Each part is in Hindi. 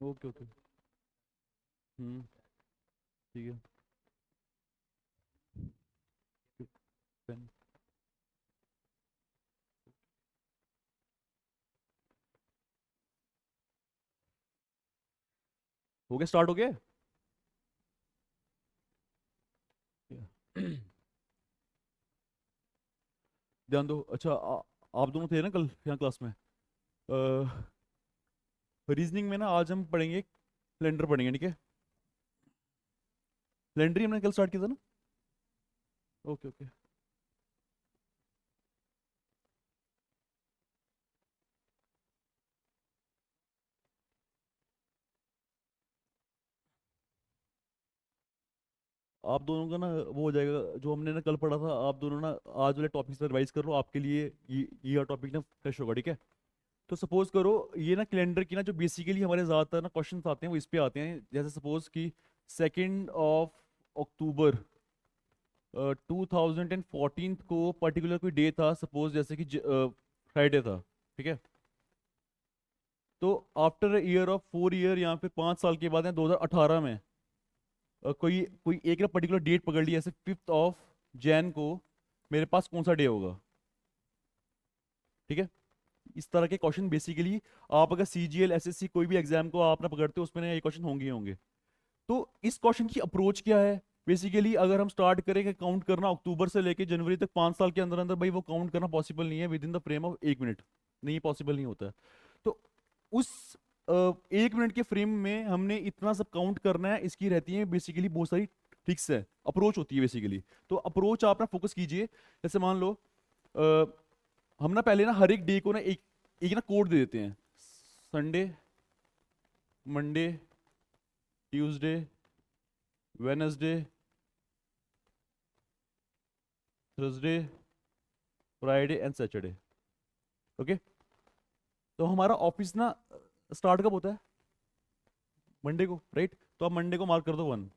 Okay okay. हम्म। ठीक है। पेन। हो गया, स्टार्ट हो गया। ध्यान दो। अच्छा आप दोनों थे ना कल यहाँ क्लास में। रीजनिंग में ना आज हम पढ़ेंगे, कैलेंडर पढ़ेंगे, ठीक है। कैलेंडर ही हमने कल स्टार्ट किया था ना। Okay okay. आप दोनों का ना वो हो जाएगा, जो हमने ना कल पढ़ा था, आप दोनों ना आज वाले टॉपिक से रिवाइज कर लो, आपके लिए ये टॉपिक ना फ्रेश होगा, ठीक है। तो सपोज करो, ये ना कैलेंडर की ना जो बेसिकली हमारे ज़्यादातर ना क्वेश्चन आते हैं वो इस पे आते हैं, जैसे सपोज कि 2 2014 को पर्टिकुलर कोई डे था, सपोज जैसे कि फ्राइडे था, ठीक है। तो आफ्टर ईयर ऑफ 4 ईयर, यहाँ पे 5 साल के बाद है 2018 में, कोई कोई एक ना पर्टिकुलर डेट पकड़ ली, ऐसे 5 जैन को मेरे पास कौन सा डे होगा, ठीक है। इस तरह के क्वेश्चन बेसिकली आप अगर सीजीएल एसएससी कोई भी एग्जाम को आप ना पकड़ते हो, उसमें ना ये क्वेश्चन होंगे ही होंगे। तो इस क्वेश्चन की अप्रोच क्या है, बेसिकली अगर हम स्टार्ट करें कि काउंट करना अक्टूबर से लेके जनवरी तक, 5 साल के अंदर अंदर, भाई वो काउंट करना पॉसिबल नहीं है with in the frame of 1 minute. नहीं, पॉसिबल नहीं होता है। तो उस 1 मिनट के फ्रेम में हमने इतना सब काउंट करना है, इसकी रहती है बेसिकली बहुत सारी ट्रिक्स है, अप्रोच होती है बेसिकली। तो अप्रोच आप ना फोकस कीजिए। जैसे मान लो अ, हम ना पहले ना हर एक डे को ना एक एक ना कोड दे देते हैं। Sunday, Monday, Tuesday, Wednesday, Thursday, Friday and Saturday. Okay. तो हमारा ऑफिस ना स्टार्ट कब होता है? मंडे को, राइट। तो आप मंडे को मार्क कर दो 1,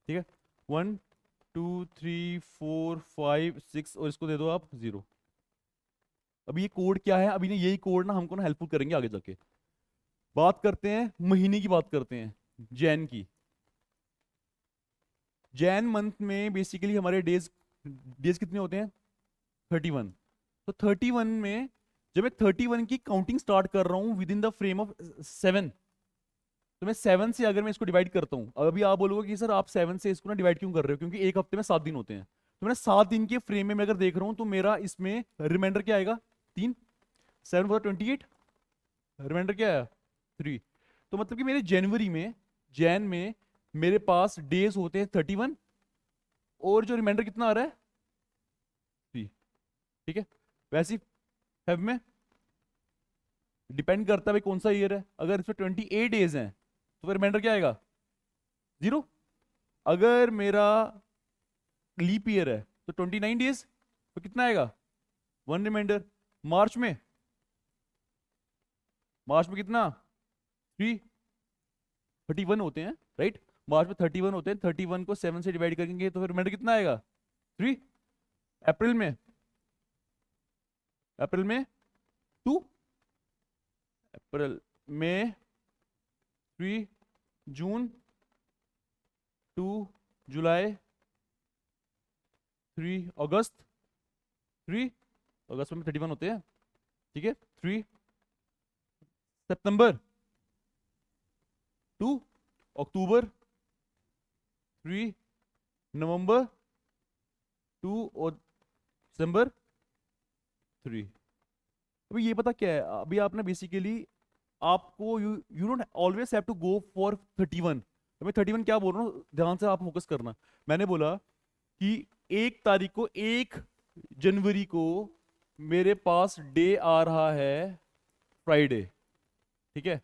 ठीक है। 1 2 3 4 5 6, और इसको दे दो आप 0। अभी ये कोड क्या है, अभी ना यही कोड ना हमको ना हेल्पफुल करेंगे आगे जाके। बात करते हैं महीने की, बात करते हैं जैन की। जैन मंथ में बेसिकली हमारे डेज डेज कितने होते हैं? 31। तो 31 में जब मैं 31 की काउंटिंग स्टार्ट कर रहा हूँ with in the frame of 7, तो मैं 7 से अगर मैं इसको डिवाइड करता हूँ, अभी आप बोलोगे कि सर आप 7 से इसको ना डिवाइड क्यों कर रहे हो, क्योंकि एक हफ्ते में 7 दिन होते हैं। तो मैंने 7 दिन के फ्रेम में मैं अगर देख रहा हूँ, तो मेरा इसमें रिमाइंडर क्या आएगा? 3। 7 4 28, रिमाइंडर क्या है? 3। तो मतलब कि मेरे जनवरी में, जैन में, मेरे पास डेज होते हैं 31, और जो रिमाइंडर कितना आ रहा है? 3, ठीक है। वैसे ही फेब में डिपेंड करता है भाई कौन सा ईयर है, अगर इसमें 28 डेज हैं तो फिर रिमाइंडर क्या आएगा? 0। अगर मेरा लीप ईयर है तो 29 डेज, तो कितना आएगा? 1 रिमाइंडर। मार्च में, मार्च में कितना? 3। 31 होते हैं, राइट। मार्च में 31 होते हैं, 31 को 7 से डिवाइड करेंगे तो फिर रिमाइंडर कितना आएगा? 3। अप्रैल में, अप्रैल में 2। अप्रैल में 3। जून 2। जुलाई 3। अगस्त 3। अगस्त में 31 होते हैं, ठीक है। 3। सितंबर 2। अक्टूबर 3। नवंबर 2। और दिसंबर 3। अभी ये पता क्या है, अभी आपने बेसिकली, आपको you you don't always have to go for 31। तो मैं 31 क्या बोल रहा हूँ, ध्यान से आप फोकस करना। मैंने बोला कि 1 तारीख को, 1 जनवरी को मेरे पास डे आ रहा है फ्राइडे, ठीक है।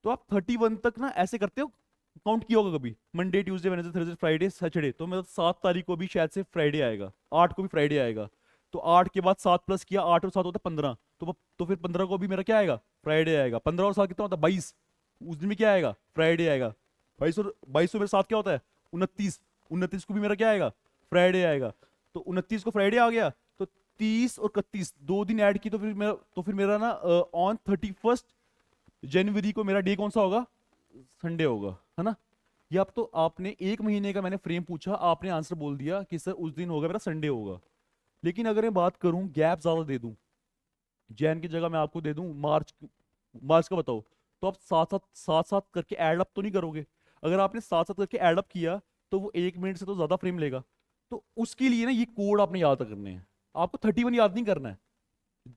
तो आप 31 तक ना ऐसे करते हो, काउंट किया होगा कभी, Monday Tuesday Wednesday Thursday Friday Saturday, तो मतलब 7 तारीख को भी शायद से फ्राइडे आएगा, 8 को भी फ्राइडे आएगा। तो 8 के बाद 7 प्लस किया, 8 और 7 होता है 15, तो फिर 15 को भी मेरा क्या आएगा? फ्राइडे आएगा। 15 और 7 कितना होता है? 22। उस दिन में क्या आएगा? फ्राइडे आएगा। 22 और मेरे साथ क्या होता है? 29। 29 को भी मेरा क्या आएगा? फ्राइडे आएगा। तो 29 को फ्राइडे आ गया, तो 30 और 31 2 दिन ऐड की, तो फिर मेरा ना ऑन 31 जनवरी को मेरा डे कौन सा होगा? संडे होगा, है ना? ये अब तो आपने एक महीने का मैंने फ्रेम पूछा, आपने आंसर बोल दिया कि सर उस दिन होगा मेरा संडे होगा। लेकिन अगर मैं बात करूं, गैप ज्यादा दे दूं, जैन की जगह मैं आपको दे दूं मार्च, मार्च का बताओ, तो आप साथ साथ करके ऐड अप तो नहीं करोगे? अगर आपने साथ साथ करके ऐड अप किया तो वो 1 मिनट से तो ज्यादा फ्रेम लेगा। तो उसके लिए ना ये कोड आपने याद करने हैं। आपको 31 याद नहीं करना है।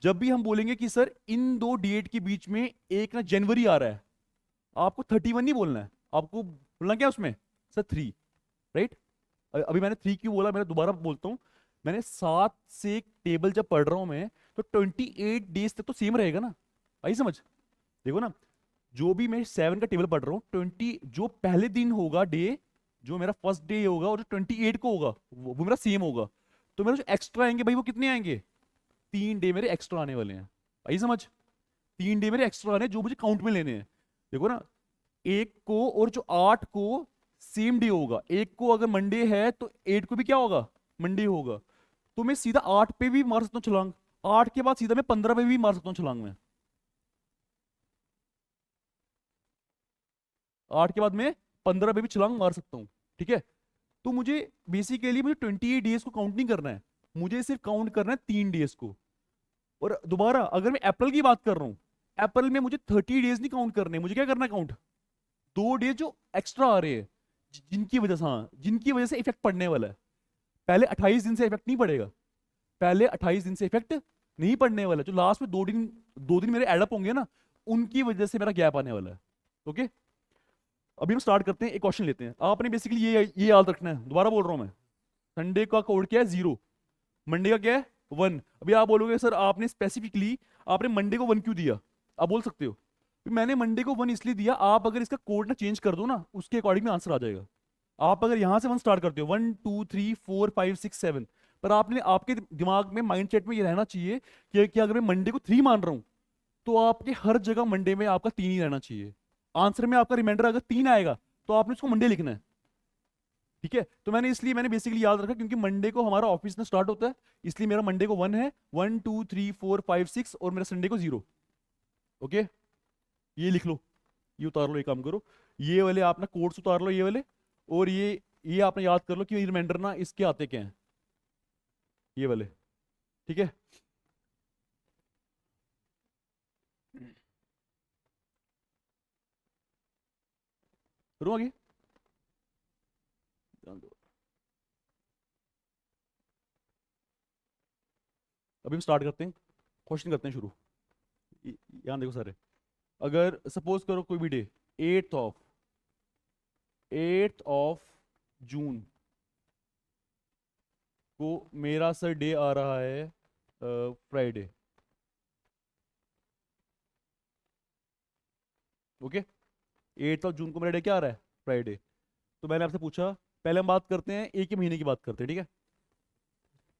जब भी हम बोलेंगे कि सर इन दो डेट के बीच में एक ना जनवरी आ रहा है, आपको 31 नहीं बोलना है, आपको बोलना क्या है उसमें? Sir 3, right? अभी मैंने 3 क्यों बोला, मैं दोबारा बोलता हूँ। मैंने 7 से एक टेबल जब पढ़ रहा हूं मैं, तो 28 डेज तक तो सेम रहेगा ना। आई समझ? देखो ना, जो भी मैं 7 का टेबल पढ़ रहा हूँ, 20 जो पहले दिन होगा डे, जो मेरा फर्स्ट डे होगा, और जो 28 को होगा वो मेरा सेम होगा। तो मेरे जो एक्स्ट्रा आएंगे भाई, वो कितने आएंगे? 3 डे मेरे एक्स्ट्रा आने वाले हैं। आई समझ? 3 डे मेरे एक्स्ट्रा आने हैं, जो मुझे काउंट में लेने हैं। देखो ना, एक को और जो 8 को सेम डे होगा। एक को अगर मंडे है तो 8 को भी क्या होगा? मंडे होगा। तो मैं सीधा 8 पे भी मार सकता हूँ छलांग। 8 के बाद सीधा मैं 15 पे भी मार सकता हूँ छलांग में। 8 के बाद मैं 15 पे भी छलांग मार सकता हूँ। ठीक है? तो मुझे बेसिकली मुझे 28 डेज को काउंट नहीं करना है, मुझे सिर्फ काउंट करना है 3 डेज को। और दोबारा अगर मैं अप्रैल की बात कर रहा हूँ, अप्रैल में मुझे 30 डेज नहीं काउंट करने, मुझे क्या करना है काउंट? 2 डेज जो एक्स्ट्रा आ रहे हैं, जिनकी वजह से, हाँ, जिनकी वजह से इफेक्ट पड़ने वाला है। पहले 28 दिन से इफेक्ट नहीं पड़ेगा, पहले 28 दिन से इफेक्ट नहीं पड़ने वाला। जो लास्ट में 2 दिन, 2 दिन मेरे एडअप होंगे ना, उनकी वजह से मेरा गैप आने वाला है। ओके? अभी हम स्टार्ट करते हैं, एक क्वेश्चन लेते हैं। आपने बेसिकली ये याद रखना है, दोबारा बोल रहा हूं मैं। संडे का कोड क्या है? 0। मंडे का क्या है? 1। अभी आप बोलोगे सर आपने स्पेसिफिकली आपने मंडे को 1 क्यों दिया? आप बोल सकते हो मैंने मंडे को 1 इसलिए दिया, आप अगर इसका कोड ना चेंज कर दो ना, उसके अकॉर्डिंग में आंसर आ जाएगा। आप अगर यहां से 1 स्टार्ट करते हो, 1 2 3 4 5 6 7, पर आपने आपके दिमाग में, माइंड सेट में ये रहना चाहिए कि अगर मैं मंडे को 3 मान रहा हूं, तो आपके हर जगह मंडे में आपका 3 ही रहना चाहिए। आंसर में आपका रिमाइंडर अगर 3 आएगा, तो आपने उसको मंडे लिखना है। ठीक है? तो मैंने बेसिकली याद रखा, क्योंकि मंडे को हमारा ऑफिस में स्टार्ट होता है, इसलिए मेरा मंडे को 1 है, 1 2 3 4 5 6, और मेरा संडे को 0। ओके? ये लिख लो, ये उतार लो, ये काम करो, ये वाले आप ना कोड्स उतार लो, ये वाले। और ये आपने याद कर लो कि रिमाइंडर ना इसके आते क्या हैं, ये वाले। ठीक है? करो आगे, ध्यान दो। अभी हम स्टार्ट करते हैं, क्वेश्चन करते हैं शुरू। यहाँ देखो सारे, अगर सपोज करो कोई भी डे, 8th ऑफ जून को मेरा सर डे आ रहा है Friday. Okay? 8th of June को मेरा डे क्या आ रहा है? फ्राइडे। तो मैंने आपसे पूछा, पहले हम बात करते हैं एक ही महीने की बात करते हैं, ठीक है?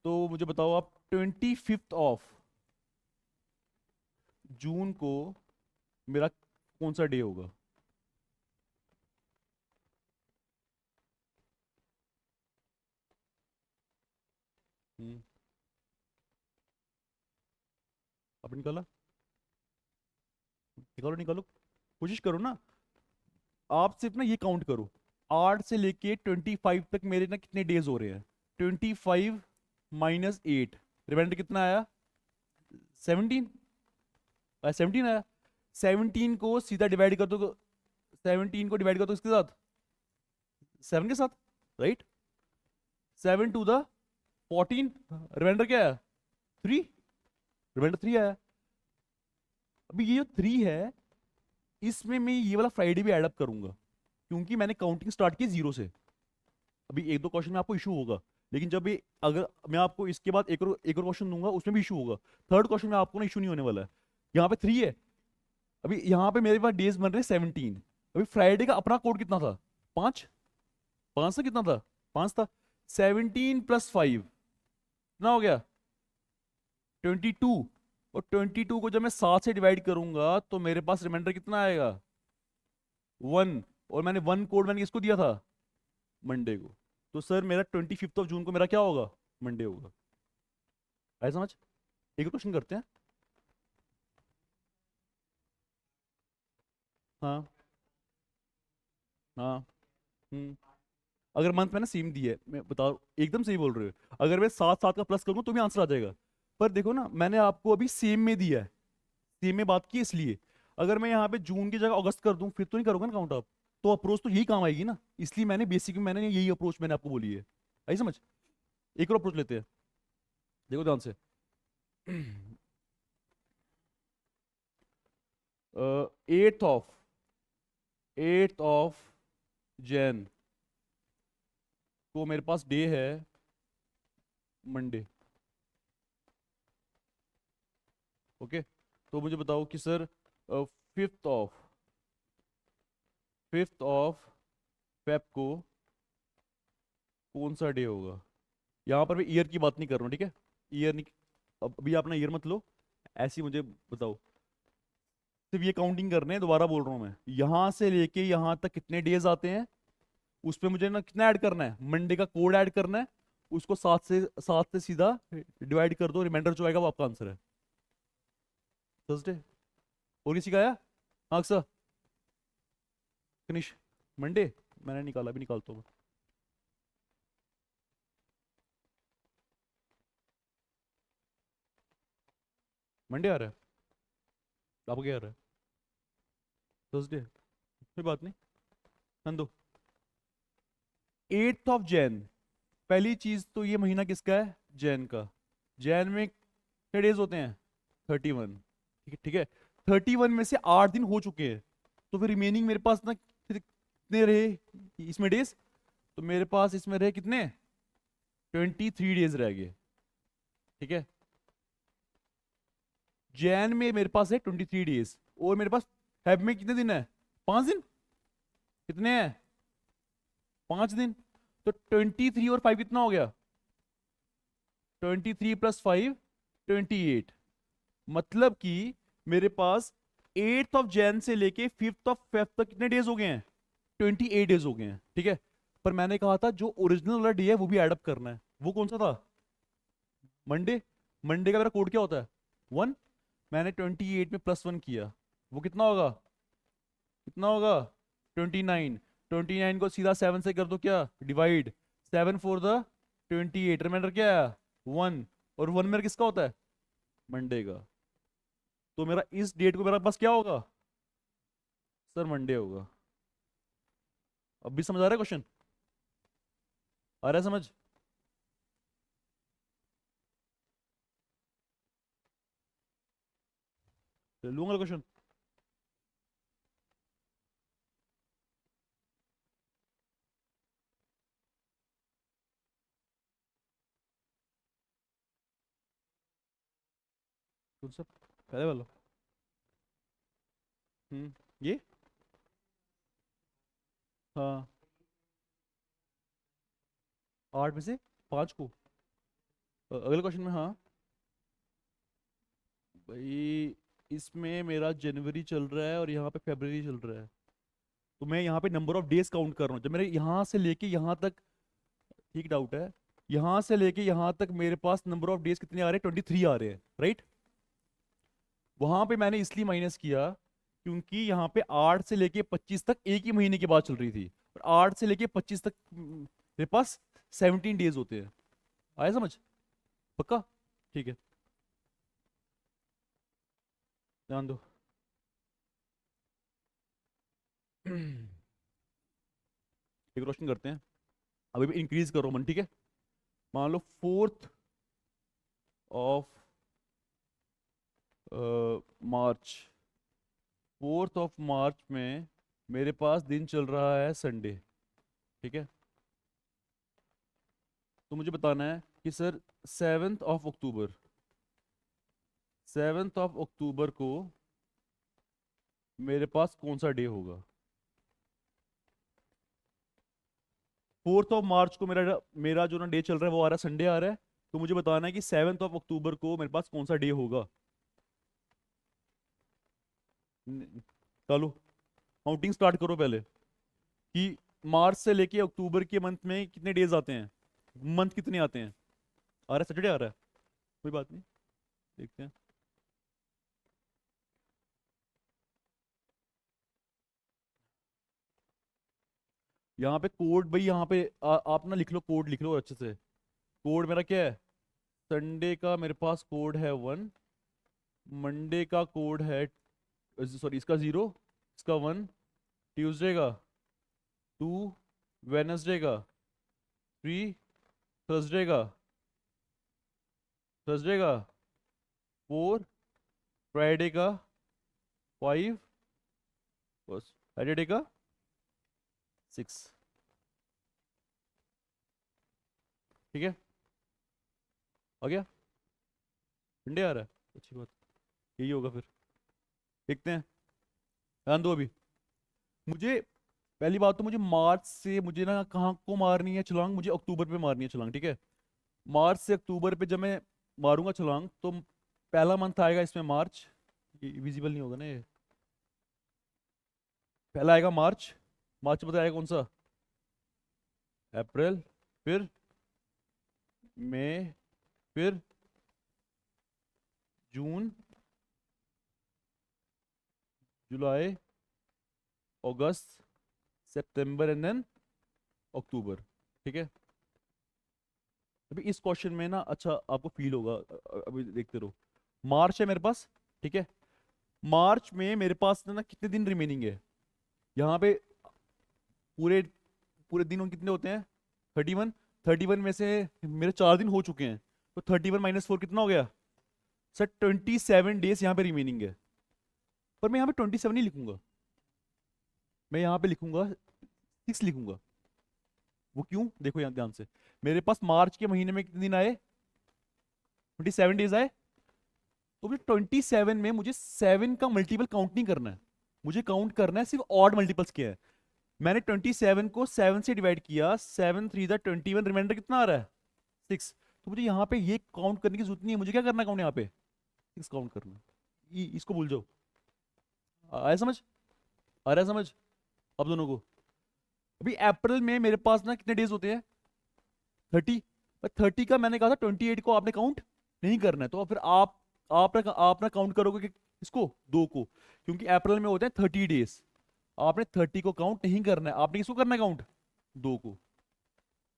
तो मुझे बताओ आप, 25th ऑफ जून को मेरा कौन सा डे होगा? हम्म, अब निकाला? निकालो निकालो, कोशिश करो ना। आप सिर्फ ना ये काउंट करो, 8 से लेके 25 तक मेरे ना कितने डेज हो रहे हैं? 25 - 8, रिमाइंडर कितना आया? 17। 17 आया। 17 को सीधा डिवाइड कर दो, 17 को डिवाइड कर दो इसके साथ, 7 के साथ, राइट? 7 to the 14, रिमाइंडर क्या है? 3। रिमाइंडर 3 आया। अभी ये जो 3 है, इसमें मैं ये वाला फ्राइडे भी एड अप करूंगा, क्योंकि मैंने काउंटिंग स्टार्ट की 0 से। अभी 1 2 क्वेश्चन में आपको इशू होगा, लेकिन जब भी, अगर मैं आपको इसके बाद एक और क्वेश्चन दूंगा, उसमें भी इशू होगा। थर्ड क्वेश्चन में आपको ना इशू नहीं होने वाला है। यहाँ पे 3 है, अभी यहाँ पे मेरे पास डेज बन रहे हैं 17। अभी फ्राइडे का अपना कोड कितना था? 5। 5 से कितना था? 5 था। 17 + 5 कितना हो गया? 22। और 22 को जब मैं 7 से डिवाइड करूंगा, तो मेरे पास रिमाइंडर कितना आएगा? 1। और मैंने 1 कोड मैंने किसको दिया था? मंडे को। तो सर मेरा 25th ऑफ जून को मेरा क्या होगा? मंडे होगा। आया समझ? एक क्वेश्चन करते हैं। हाँ हाँ। हम्म। अगर मंथ मैंने सेम दी है, मैं बताओ एकदम सही बोल रहे हो, अगर मैं 7 7 का प्लस करूँ तो भी आंसर आ जाएगा। पर देखो ना, मैंने आपको अभी सेम में दिया है, सेम में बात की इसलिए। अगर मैं यहाँ पे जून की जगह अगस्त कर दूं फिर तो नहीं करोगे ना काउंट आप। तो अप्रोच तो यही काम आएगी ना, इसलिए मैंने बेसिक में मैंने यही अप्रोच मैंने आपको बोली है। आई समझ। एक और अप्रोच लेते हैं, देखो ध्यान से। 8th ऑफ जैन को मेरे पास डे है मंडे। ओके, तो मुझे बताओ कि sir fifth of fifth of Feb को कौन सा डे होगा। यहाँ पर मैं ईयर की बात नहीं कर रहा हूँ, ठीक है। ईयर नहीं, अब अभी अपना ईयर मत लो, ऐसी मुझे बताओ। सिर्फ ये काउंटिंग करने हैं, दोबारा बोल रहा हूँ मैं, यहाँ से लेके यहाँ तक कितने डेज आते हैं, उस पे मुझे ना कितना ऐड करना है, मंडे का कोड ऐड करना है। उसको 7 से सीधा डिवाइड कर दो, रिमाइंडर जो आएगा वो आपका आंसर है। थर्सडे। और किसी का आया? हाँ सर। फिनिश। मंडे मैंने निकाला, भी निकालता हूँ मैं। मंडे आ रहा है, आपको क्या आ रहा है? थर्सडे, कोई बात नहीं, नंदो। 8th ऑफ जैन, पहली चीज तो ये महीना किसका है, जैन का। जैन में कितने डेज होते हैं, 31। ठीक है ठीक है। 31 में से 8 दिन हो चुके हैं, तो फिर रिमेनिंग मेरे पास ना फिर कितने रहे इसमें डेज। तो मेरे पास इसमें रहे कितने, 23 डेज रह गए। ठीक है। जैन में मेरे पास है 23 डेज, और मेरे पास फेब में कितने दिन है, 5 दिन। कितने हैं, 5 दिन। तो 23 और 5 कितना हो गया, 23 + 5 28। मतलब कि मेरे पास 8th ऑफ जैन से लेके 5th ऑफ फेब तक कितने डेज हो गए हैं, 28 डेज हो गए हैं। ठीक है। पर मैंने कहा था जो ओरिजिनल वाला डे है वो भी एडअप करना है, वो कौन सा था, मंडे। मंडे का मेरा कोड क्या होता है, 1। मैंने 28 में +1 किया, वो कितना होगा, कितना होगा, 29। 29 को सीधा 7 से कर दो क्या, डिवाइड। 7 4 द 28, रिमाइंडर क्या है, 1। और 1 मेरा किसका होता है, मंडे का। तो मेरा इस डेट को मेरा पास क्या होगा, सर मंडे होगा। अब भी समझ आ रहा है क्वेश्चन, आ रहा है समझ। लूंगा क्वेश्चन। कौन सा, पहले वाला। ये, हाँ। 8 में से 5 को, अगले क्वेश्चन में, हाँ। भाई इसमें मेरा जनवरी चल रहा है और यहाँ पे फरवरी चल रहा है, तो मैं यहाँ पे नंबर ऑफ डेज काउंट कर रहा हूँ जब मेरे यहाँ से लेके यहाँ तक। ठीक डाउट है। यहाँ से लेके यहाँ तक मेरे पास नंबर ऑफ डेज कितने आ रहे हैं, 23 आ रहे हैं, राइट। वहां पे मैंने इसलिए माइनस किया क्योंकि यहाँ पे 8 से लेके 25 तक एक ही महीने के बाद चल रही थी, और 8 से लेके 25 तक मेरे पास 17 डेज होते हैं। आया समझ, पक्का। ठीक है, ध्यान दो। एक रोशन करते हैं, अभी भी इंक्रीज करो मन, ठीक है। मान लो 4th of March, 4th of March में मेरे पास दिन चल रहा है संडे। ठीक है। तो मुझे बताना है कि sir 7th of October, 7th of October को मेरे पास कौन सा डे होगा। 4th ऑफ मार्च को मेरा मेरा जो ना डे चल रहा है वो आ रहा है, संडे आ रहा है। तो मुझे बताना है कि 7th ऑफ अक्टूबर को मेरे पास कौन सा डे होगा। चलो, काउंटिंग स्टार्ट करो पहले, कि मार्च से लेके अक्टूबर के मंथ में कितने डेज आते हैं, मंथ कितने आते हैं। आ रहा है, सैटरडे आ रहा है, कोई बात नहीं, देखते हैं। यहाँ पे कोड भाई, यहाँ पे आप ना लिख लो, कोड लिख लो अच्छे से। कोड मेरा क्या है? संडे का मेरे पास कोड है 1, मंडे का कोड है, सॉरी इसका 0, इसका 1, ट्यूसडे का 2, वेनसडे का 3, थर्सडे का 4, फ्राइडे का 5, बस सैटरडे का 6। ठीक है, आ गया? संडे आ रहा है, अच्छी बात, यही होगा फिर। देखते हैं, ध्यान दो अभी। मुझे पहली बात तो मुझे मार्च से मुझे ना कहाँ को मारनी है छलांग, मुझे अक्टूबर पे मारनी है छलांग, ठीक है? मार्च से अक्टूबर पे जब मैं मारूंगा छलांग तो पहला मंथ आएगा इसमें मार्च, ये विजिबल नहीं होगा ना ये। पहला आएगा मार्च, मार्च में बताया कौन सा? अप्रैल, फिर मई, फिर जून, जुलाई, अगस्त, सितंबर एंड देन अक्टूबर। ठीक है, अभी इस क्वेश्चन में ना अच्छा आपको फील होगा, अभी देखते रहो। मार्च है मेरे पास, ठीक है? मार्च में मेरे पास ना कितने दिन रिमेनिंग है यहाँ पे? पूरे पूरे दिन कितने होते हैं? 31। 31 में से मेरे 4 दिन हो चुके हैं, तो 31 - 4 कितना हो गया सर? 27 डेज यहाँ पे रिमेनिंग है। पर मैं यहाँ पे 27 नहीं लिखूंगा, मैं यहाँ पे लिखूंगा 6 लिखूंगा। वो क्यों, देखो यहाँ ध्यान से। मेरे पास मार्च के महीने में कितने दिन आए? 27 डेज आए। तो मुझे 27 में मुझे 7 का मल्टीपल काउंट नहीं करना है, मुझे काउंट करना है सिर्फ ऑड मल्टीपल्स के हैं। मैंने 27 को 7 से डिवाइड किया, 7 3 21, रिमाइंडर कितना आ रहा है? 6। तो मुझे यहाँ पे ये काउंट करने की जरूरत नहीं है, मुझे क्या करना है काउंट यहाँ पे? 6 काउंट करना है। इसको भूल जाओ। आया समझ? आ रहा है समझ अब दोनों को? अभी अप्रैल में मेरे पास ना कितने डेज होते हैं? 30। 30 का मैंने कहा था 28 को आपने काउंट नहीं करना है, तो फिर आप ना काउंट करोगे कि इसको 2 को, क्योंकि अप्रैल में होते हैं 30 डेज। आपने 30 को काउंट नहीं करना है, आपने किसको करना है काउंट? 2 को।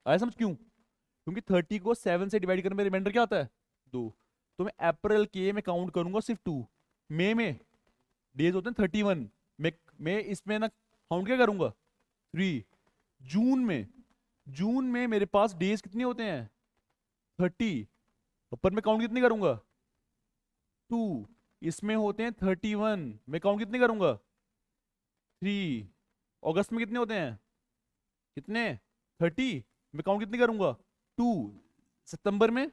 आया समझ क्यों? क्योंकि 30 को 7 से डिवाइड करने में रिमाइंडर क्या आता है? 2। तो मैं अप्रैल के मैं काउंट करूंगा सिर्फ 2। मई में डेज होते हैं 31, मैं इसमें ना काउंट क्या करूंगा? 3। जून में, मेरे पास डेज कितने होते हैं? 30, पर मैं काउंट कितने करूंगा? 2। इसमें होते हैं 31, मैं काउंट कितने करूंगा? 3। अगस्त में कितने होते हैं? कितने? 30, मैं काउंट कितने करूंगा? 2। सितंबर में,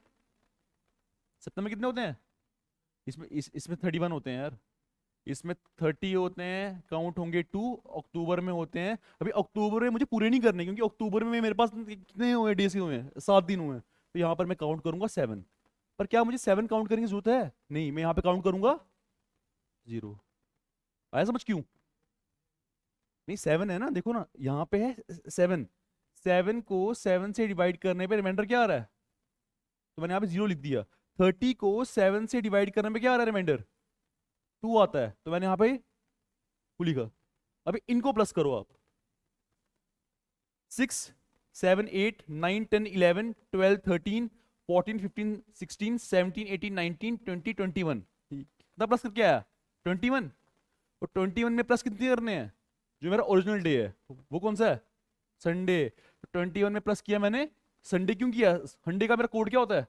कितने होते हैं? इसमें 31 होते हैं यार, इसमें 30 होते हैं, काउंट होंगे 2। अक्टूबर में होते हैं, अभी अक्टूबर में मुझे पूरे नहीं करने, क्योंकि अक्टूबर में मेरे पास कितने हुए डेज हुए हैं? 7 दिन हुए हैं, तो यहाँ पर मैं काउंट करूंगा 7। पर क्या मुझे 7 काउंट करने की जरूरत है? नहीं, मैं यहाँ पे काउंट करूंगा 0। आया समझ क्यों? नहीं 7 है ना, देखो ना यहाँ पे है 7। 7 को 7 से डिवाइड करने पे रिमाइंडर क्या आ रहा है? तो मैंने यहाँ पे 0 लिख दिया। 30 को 7 से डिवाइड करने पे क्या आ रहा है रिमाइंडर? 2 आता है, तो मैंने यहाँ पे 2 लिखा। अभी इनको प्लस करो आप। 6 7 8 9 10 11 12 13 14 15 16 17 18 19 20 21, कितना प्लस करके आया? 21। और 21 में प्लस कितने करने हैं? जो मेरा ओरिजिनल डे है वो कौन सा है? संडे। 21 में प्लस किया मैंने, संडे क्यों किया? संडे का मेरा कोड क्या होता है?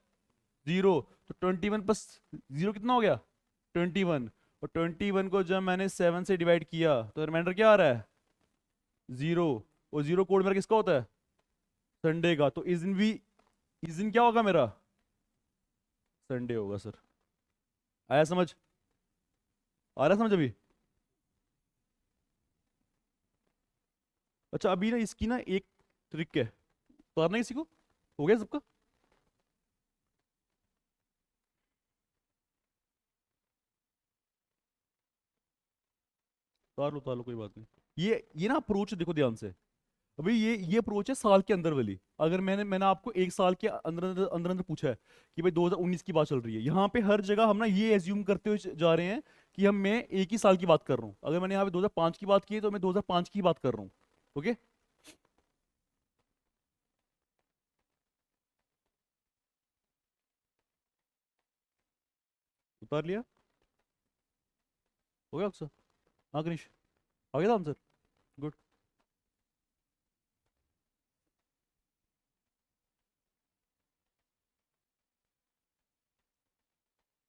0। तो 21 प्लस 0 कितना हो गया? 21। और 21 को जब मैंने 7 से डिवाइड किया तो रिमाइंडर क्या आ रहा है? 0। और 0 कोड मेरा किसका होता है? संडे का। तो इस दिन क्या होगा मेरा? संडे होगा सर। आया समझ? आ रहा समझ अभी? अच्छा, अभी ना इसकी ना एक ट्रिक है, उतारना किसी को, हो गया सबका? उतार लो कोई बात नहीं। ये ना अप्रोच देखो ध्यान से। अभी ये अप्रोच है साल के अंदर वाली। अगर मैंने आपको एक साल के अंदर अंदर अंदर अंदर पूछा है कि भाई 2019 की बात चल रही है, यहाँ पे हर जगह हम ना ये एज्यूम करते हुए जा रहे हैं कि मैं एक ही साल की बात कर रहा हूँ। अगर मैंने यहाँ पे 2005 की बात की है तो मैं 2005 की बात कर रहा हूँ। ओके? उतार लिया? हो गया अक्सर? हाँ गणेश, आ गया था आंसर? गुड।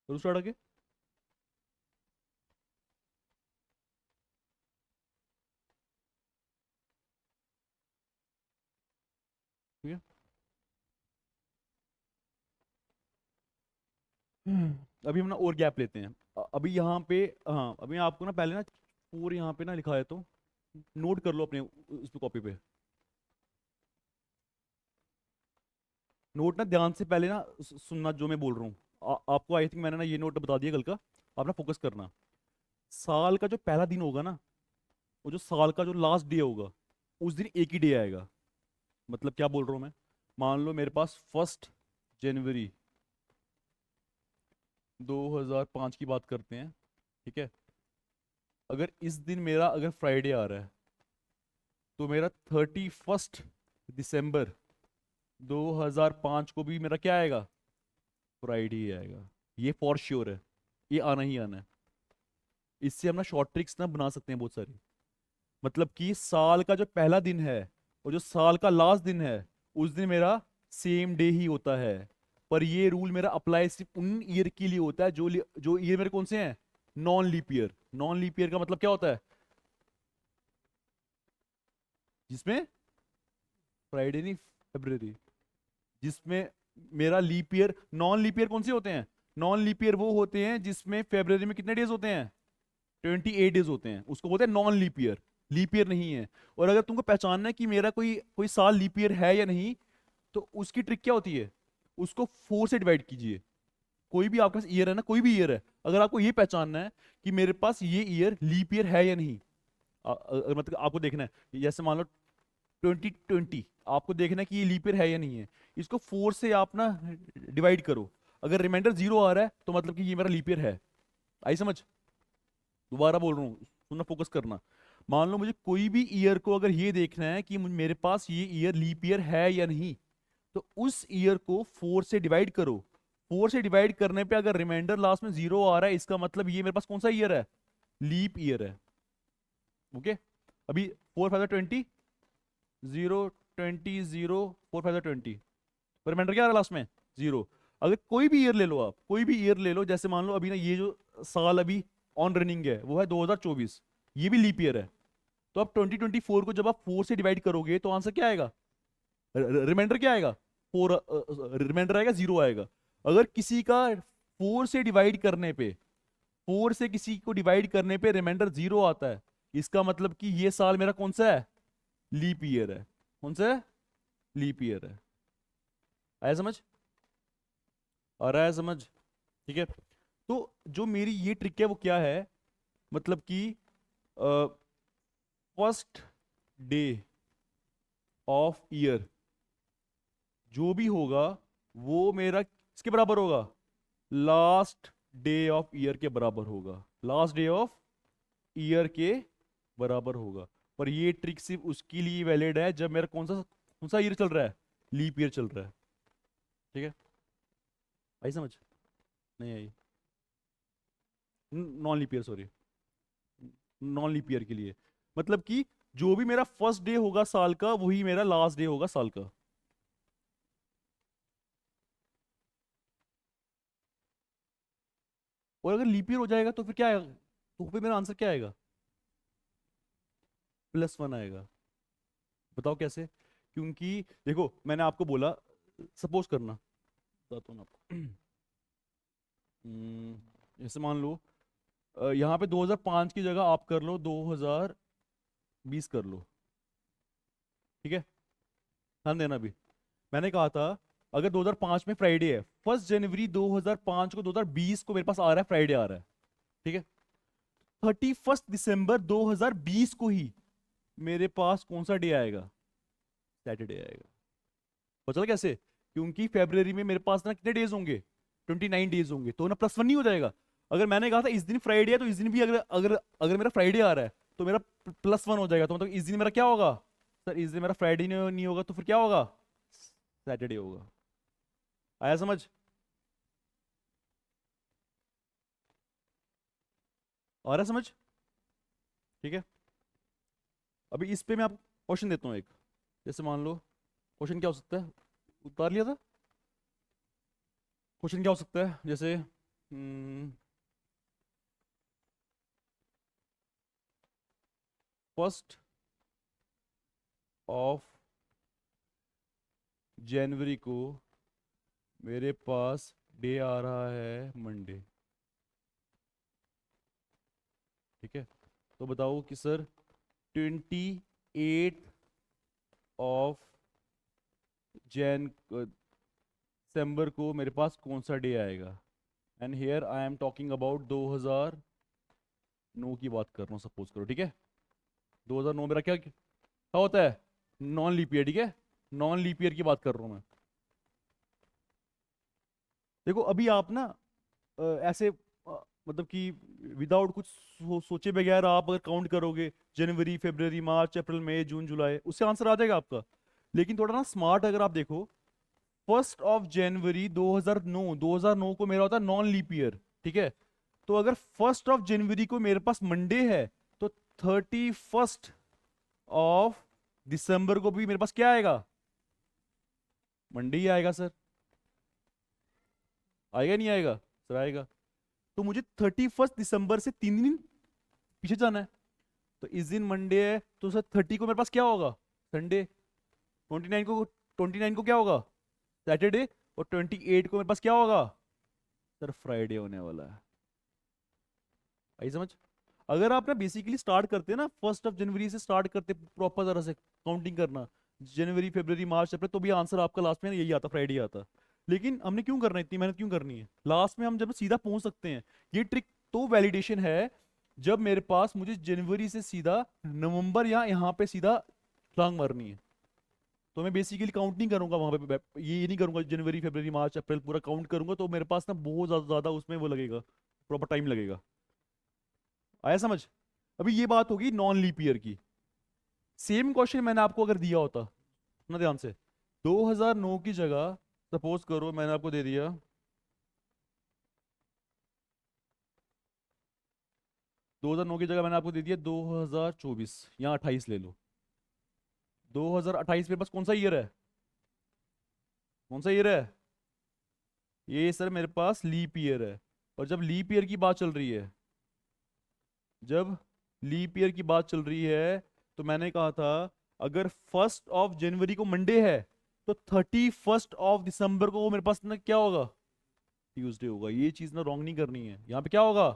तो स्टार्ट आगे। ठीक है। अभी हम ना और गैप लेते हैं। अभी यहाँ पे, हाँ अभी आपको ना पहले ना पूरे यहाँ पे ना लिखा है, तो नोट कर लो अपने उस कॉपी पे। नोट ना ध्यान से पहले ना सुनना जो मैं बोल रहा हूँ। आपको आई थिंक मैंने ना ये नोट बता दिया कल का। आप ना फोकस करना। साल का जो पहला दिन होगा ना, वो जो साल का जो लास्ट डे होगा, उस दिन एक ही डे आएगा। मतलब क्या बोल रहा हूँ मैं? मान लो मेरे पास 1 जनवरी 2005 की बात करते हैं, ठीक है। अगर इस दिन मेरा अगर फ्राइडे आ रहा है, तो मेरा 31 दिसंबर 2005 को भी मेरा क्या आएगा? फ्राइडे ही आएगा। ये फॉर श्योर है, ये आना ही आना है। इससे हम ना शॉर्ट ट्रिक्स ना बना सकते हैं बहुत सारी। मतलब कि साल का जो पहला दिन है और जो साल का लास्ट दिन है, उस दिन मेरा सेम डे ही होता है। पर ये रूल मेरा अप्लाई सिर्फ उन ईयर के लिए होता है जो ईयर मेरे कौन से हैं? Non leap year. Non leap year का मतलब क्या होता है? जिसमें फ्राइडे नहीं, फेब्रवरी, जिसमें मेरा leap year. Non leap year कौन से होते हैं? नॉन लीप ईयर वो होते हैं जिसमें फेब्रवरी में कितने डेज होते हैं? 28 डेज होते हैं, उसको बोलते हैं non leap year. Leap year नहीं है। और अगर तुमको पहचानना है कि मेरा कोई कोई साल लीप ईयर है या नहीं, तो उसकी ट्रिक क्या होती है? उसको 4 से डिवाइड कीजिए। कोई भी आपके पास ईयर है ना, कोई भी ईयर है, अगर आपको ये पहचानना है कि मेरे पास ये ईयर लीप ईयर है या नहीं, मतलब आपको देखना है, जैसे मान लो 2020, आपको देखना है कि ये लीप ईयर है या नहीं है। इसको 4 से आप ना डिवाइड करो। अगर रिमाइंडर 0 आ रहा है तो मतलब कि ये मेरा लीप ईयर है। आई समझ? दोबारा बोल रहा हूँ, सुनना, फोकस करना। मान लो मुझे कोई भी ईयर को अगर ये देखना है कि मेरे पास ये ईयर लीप ईयर है या नहीं, तो उस ईयर को 4 से डिवाइड करो। 4 से डिवाइड करने पे अगर रिमाइंडर लास्ट में 0 आ रहा है, इसका मतलब ये मेरे पास कौन सा ईयर है? लीप ईयर है। ओके। अभी 4 5 20, 0 20 0, 4 5 20, रिमाइंडर क्या आ रहा है लास्ट में? 0। अगर कोई भी ईयर ले लो, आप कोई भी ईयर ले लो, जैसे मान लो अभी ना ये जो साल अभी ऑन रनिंग है वो है 2024, ये भी लीप ईयर है। तो अब 2024 को जब आप 4 से डिवाइड करोगे तो आंसर क्या आएगा? रिमाइंडर क्या आएगा? 4। रिमाइंडर आएगा, 0 आएगा। अगर किसी का 4 से किसी को डिवाइड करने पे रिमाइंडर 0 आता है, इसका मतलब कि ये साल मेरा कौन सा है? लीप ईयर है। कौन सा है? लीप ईयर है। आया समझ? आ रहा है समझ? ठीक है। तो जो मेरी ये ट्रिक है वो क्या है? मतलब कि फर्स्ट डे ऑफ ईयर जो भी होगा, वो मेरा किसके बराबर होगा? लास्ट डे ऑफ ईयर के बराबर होगा। लास्ट डे ऑफ ईयर के बराबर होगा। पर ये ट्रिक सिर्फ उसके लिए वैलिड है जब मेरा कौन सा ईयर चल रहा है? लीप ईयर चल रहा है। ठीक है। आई समझ? नहीं आई? Non leap year, sorry, non leap year के लिए। मतलब कि जो भी मेरा फर्स्ट डे होगा साल का, वही मेरा लास्ट डे होगा साल का। और अगर लीप ईयर हो जाएगा तो फिर क्या आएगा? तो फिर मेरा आंसर क्या आएगा? +1 आएगा। बताओ कैसे? क्योंकि देखो मैंने आपको बोला, सपोज करना, बताता हूँ आपको। जैसे मान लो यहाँ पे 2005 की जगह आप कर लो 2020 कर लो। ठीक है। ध्यान देना भी, मैंने कहा था अगर 2005 में फ्राइडे है, 1 जनवरी 2005 को, 2020 को मेरे पास आ रहा है फ्राइडे आ रहा है। ठीक है। 31 दिसंबर 2020 को ही मेरे पास कौन सा डे आएगा? सैटरडे आएगा। पता चला कैसे? क्योंकि फेब्रवरी में मेरे पास ना कितने डेज होंगे? 29 डेज होंगे, तो ना +1 नहीं हो जाएगा? अगर मैंने कहा था इस दिन फ्राइडे है, तो इस दिन भी अगर अगर अगर मेरा फ्राइडे आ रहा है तो मेरा +1 हो जाएगा। तो मतलब इस दिन मेरा क्या होगा? सर इस दिन मेरा फ्राइडे नहीं होगा, तो फिर क्या होगा? सैटरडे होगा। आया समझ? आ रहा है समझ? ठीक है। अभी इस पे मैं आपको क्वेश्चन देता हूँ एक। जैसे मान लो क्वेश्चन क्या हो सकता है, उतार लिया था। क्वेश्चन क्या हो सकता है जैसे फर्स्ट ऑफ जनवरी को मेरे पास डे आ रहा है मंडे। ठीक है। तो बताओ कि सर 28 ऑफ जैन दिसंबर को मेरे पास कौन सा डे आएगा। And here I am talking about 2009 की बात कर रहा हूँ, सपोज करो। ठीक है। 2009 मेरा क्या होता है, नॉन लीप ईयर। ठीक है। नॉन लीप ईयर की बात कर रहा हूँ मैं। देखो अभी आप ना ऐसे मतलब कि विदाउट कुछ सोचे बगैर आप अगर काउंट करोगे जनवरी फरवरी मार्च अप्रैल मई जून जुलाई, उससे आंसर आ जाएगा आपका। लेकिन थोड़ा ना स्मार्ट अगर आप देखो, फर्स्ट ऑफ जनवरी 2009 को मेरा होता है नॉन लीप ईयर। ठीक है। तो अगर फर्स्ट ऑफ जनवरी को मेरे पास मंडे है, तो 31 ऑफ दिसंबर को भी मेरे पास क्या आएगा, मंडे ही आएगा सर। आएगा नहीं आएगा सर? आएगा। तो मुझे 31 दिसंबर से 3 दिन पीछे जाना है। तो इस दिन मंडे है, तो सर 30 को मेरे पास क्या होगा, संडे। 29 को क्या होगा, सैटरडे। और 28 को मेरे पास क्या होगा, सर फ्राइडे होने वाला है। आई समझ? अगर आप ना बेसिकली स्टार्ट करते ना फर्स्ट ऑफ जनवरी से स्टार्ट करते प्रॉपर तरह से काउंटिंग करना, जनवरी फरवरी मार्च अप्रैल, तो भी आंसर आपका लास्ट में यही आता, फ्राइडे आता। लेकिन हमने क्यों करना है, इतनी मेहनत क्यों करनी है, लास्ट में हम जब सीधा पहुंच सकते हैं। ये ट्रिक तो वैलिडेशन है जब मेरे पास मुझे जनवरी से सीधा नवंबर या यहाँ पे सीधा छलांग मारनी है। तो मैं बेसिकली काउंट नहीं करूंगा वहां पे ये नहीं करूंगा जनवरी फरवरी मार्च अप्रैल पूरा काउंट करूंगा, तो मेरे पास ना बहुत ज्यादा ज्यादा उसमें वो लगेगा, प्रॉपर टाइम लगेगा। आया समझ? अभी ये बात होगी नॉन लीप ईयर की। सेम क्वेश्चन मैंने आपको अगर दिया होता ना, ध्यान से, 2009 की जगह सपोज करो मैंने आपको दे दिया 2009 की जगह मैंने आपको दे दिया 2024 या 28 ले लो। 2028 मेरे पास कौन सा ईयर है, कौन सा ईयर है, ये सर मेरे पास लीप ईयर है। और जब लीप ईयर की बात चल रही है, जब लीप ईयर की बात चल रही है, तो मैंने कहा था अगर फर्स्ट ऑफ जनवरी को मंडे है, तो 31 ऑफ दिसंबर को वो मेरे पास ना क्या होगा, ट्यूसडे होगा। ये चीज ना रॉन्ग नहीं करनी है। यहाँ पे क्या होगा,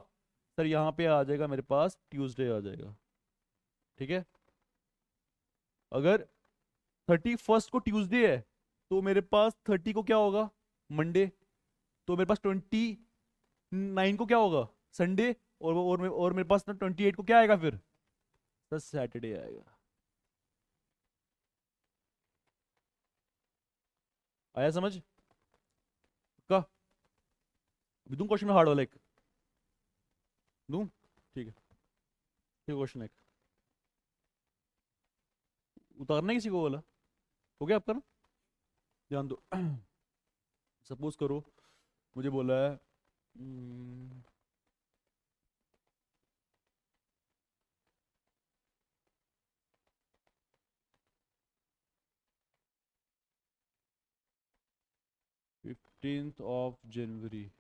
सर यहाँ पे आ जाएगा मेरे पास ट्यूसडे आ जाएगा। ठीक है। अगर 31 को ट्यूसडे है, तो मेरे पास 30 को क्या होगा, मंडे। तो मेरे पास 29 को क्या होगा, संडे। और मेरे पास ना 28 को क्या आएगा फिर, सर सैटरडे आएगा। आया समझ का? अभी दूं क्वेश्चन में हार्ड वाला एक, दूं? ठीक है। ठीक क्वेश्चन एक उतारना है किसी को वाला, हो गया आपका ना? ध्यान दो। सपोज करो मुझे बोला है 15 ऑफ जनवरी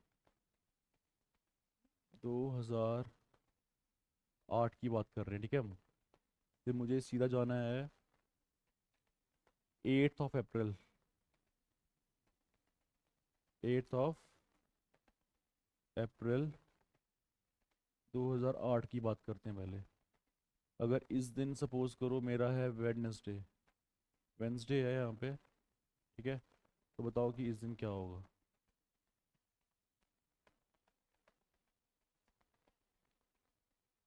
2008 की बात कर रहे हैं। ठीक है हम, फिर मुझे सीधा जाना है 8 ऑफ अप्रैल, 8 ऑफ अप्रैल 2008 की बात करते हैं पहले। अगर इस दिन सपोज करो मेरा है वेडनेसडे, वेंसडे है यहाँ पे। ठीक है। तो बताओ कि इस दिन क्या होगा।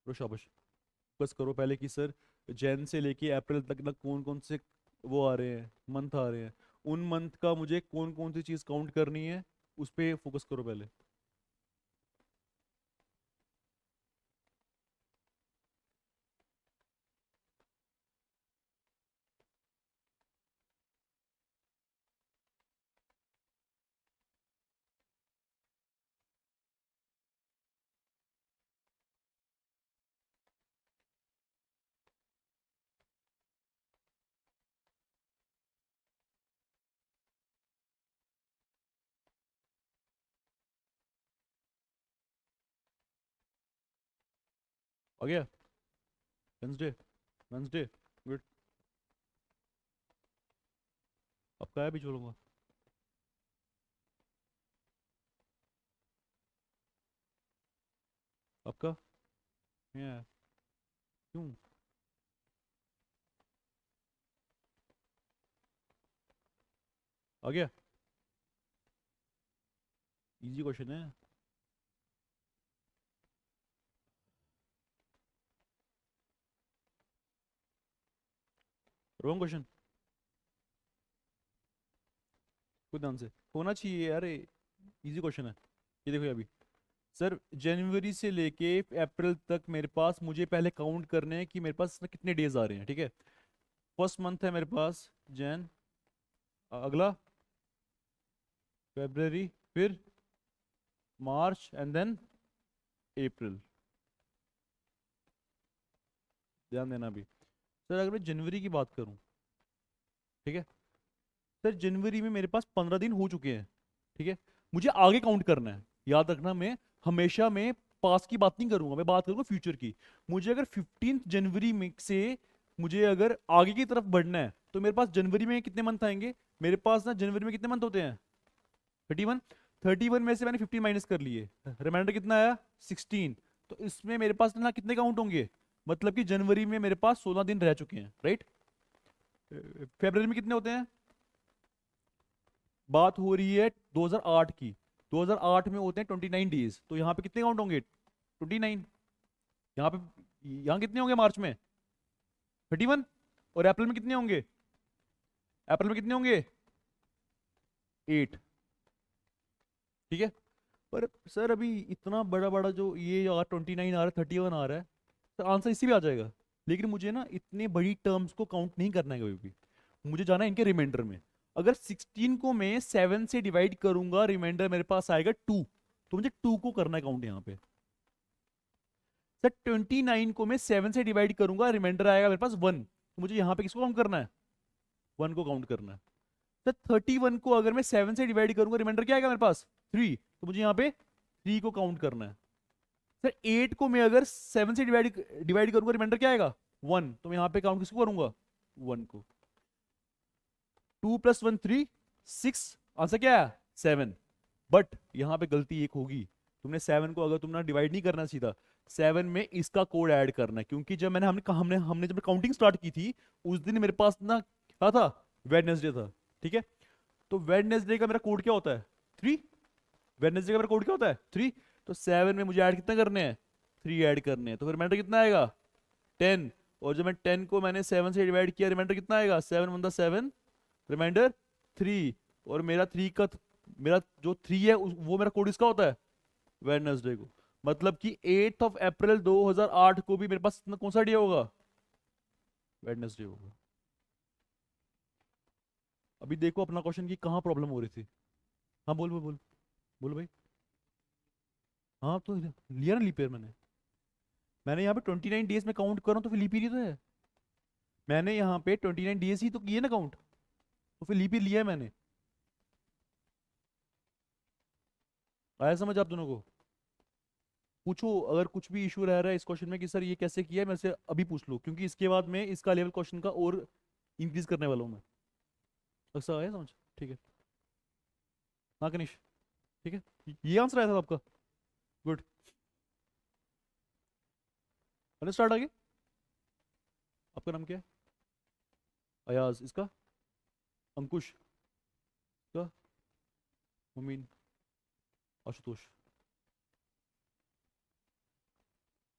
लो शाबाश। बस करो पहले कि सर जैन से लेके अप्रैल तक ना कौन कौन से वो आ रहे हैं, मंथ आ रहे हैं। उन मंथ का मुझे कौन कौन सी चीज़ काउंट करनी है, उस पे फोकस करो पहले। आ गया? Wednesday, Wednesday, good. अब क्या है भी छोड़ूंगा। आपका क्या है? क्यों? आ गया? इजी क्वेश्चन है। Wrong question. खुद ध्यान से होना चाहिए यार, इजी क्वेश्चन है। ये देखो अभी, सर जनवरी से लेके अप्रैल तक मेरे पास, मुझे पहले काउंट करने हैं कि मेरे पास ना कितने डेज आ रहे हैं, ठीक है। फर्स्ट मंथ है मेरे पास जैन, अगला फेब्रवरी, फिर मार्च एंड देन अप्रैल। ध्यान देना भी। सर अगर मैं जनवरी की बात करूं, ठीक है, सर जनवरी में मेरे पास 15 दिन हो चुके हैं, ठीक है। मुझे आगे काउंट करना है। याद रखना, मैं हमेशा मैं पास्ट की बात नहीं करूंगा, मैं बात करूंगा फ्यूचर की। मुझे अगर 15 जनवरी में से मुझे अगर आगे की तरफ बढ़ना है, तो मेरे पास जनवरी में कितने मंथ आएंगे? मेरे पास ना जनवरी में कितने मंथ होते हैं? 31। 31 में से मैंने 15 माइनस कर लिए, रिमाइंडर कितना आया? 16। तो इसमें मेरे पास ना कितने काउंट होंगे? मतलब कि जनवरी में मेरे पास 16 दिन रह चुके हैं, राइट। फेब्रवरी में कितने होते हैं? बात हो रही है 2008 की। 2008 में होते हैं 29 डेज, तो यहाँ पे कितने काउंट होंगे? 29। यहाँ पे, यहाँ कितने होंगे मार्च में? 31। और अप्रैल में कितने होंगे? अप्रैल में कितने होंगे? 8। ठीक है। पर सर अभी इतना बड़ा बड़ा जो ये आ 29 आ रहा है, 31 आ रहा है, तो आंसर इसी भी आ जाएगा। लेकिन मुझे ना इतने बड़ी टर्म्स को काउंट नहीं करना है कभी भी, मुझे जाना है इनके रिमाइंडर में। अगर 16 को मैं 7 से डिवाइड करूंगा, रिमाइंडर मेरे पास आएगा 2। तो मुझे 2 को करना है काउंट यहाँ पे। सर 29 को मैं 7 से डिवाइड करूंगा, रिमाइंडर आएगा मेरे पास 1। तो मुझे यहाँ पे किसको काउंट करना है? 1 को काउंट करना है। सर 31 को अगर मैं 7 से डिवाइड करूंगा, रिमाइंडर क्या आएगा मेरे पास? 3। तो मुझे यहाँ पे 3 को काउंट करना है। सर 8 को मैं अगर 7 से डिवाइड डिवाइड करूंगा, रिमाइंडर क्या आएगा? 1। तो मैं यहाँ पे काउंट किसको करूंगा? 1 को। 2 + 1 3, 6। आंसर क्या है? 7। बट यहाँ पे गलती एक होगी, तुमने 7 को अगर तुमने डिवाइड नहीं करना सीधा, 7 में इसका कोड ऐड करना है। क्योंकि जब मैंने हमने हमने हमने जब काउंटिंग स्टार्ट की थी, उस दिन मेरे पास ना क्या था? वेडनेसडे था, ठीक है। तो वेडनेसडे का मेरा कोड क्या होता है? 3। वेडनेसडे का मेरा कोड क्या होता है? 3। तो 7 में मुझे ऐड कितना करने हैं? 3 ऐड करने हैं। तो फिर रिमाइंडर कितना आएगा? 10। और जब मैं 10 को मैंने 7 से डिवाइड किया, रिमाइंडर कितना आएगा? 7 × 7, रिमाइंडर 3। और मेरा 3 का, मेरा जो 3 है वो मेरा कोड इसका होता है, वेडनेसडे को। मतलब कि 8 अप्रैल 2008 को भी मेरे पास कौन सा डे होगा? वेडनेसडे होगा। अभी देखो अपना क्वेश्चन की कहाँ प्रॉब्लम हो रही थी। हाँ बोल बोल बोल, बोल भाई। हाँ तो लिया ना लीप ईयर मैंने। मैंने यहाँ पे 29 डेज में काउंट कर रहा हूँ, तो फिर लीप ईयर ही तो है। मैंने यहाँ पे 29 डेज ही तो किए ना काउंट, तो फिर लीप ईयर लिया है मैंने। आया समझ आप दोनों को? पूछो अगर कुछ भी इशू रह रहा है इस क्वेश्चन में कि सर ये कैसे किया है, मेरे से अभी पूछ लो, क्योंकि इसके बाद में इसका लेवल क्वेश्चन का और इंक्रीज करने वाला हूँ मैं। ऐसा आया समझ? ठीक है। हाँ कनिश, ठीक है। ये आंसर आया था आपका? गुड। अरे स्टार्ट आगे। आपका नाम क्या है? अयाज, इसका? अंकुश, इसका? मुमीन, आशुतोष।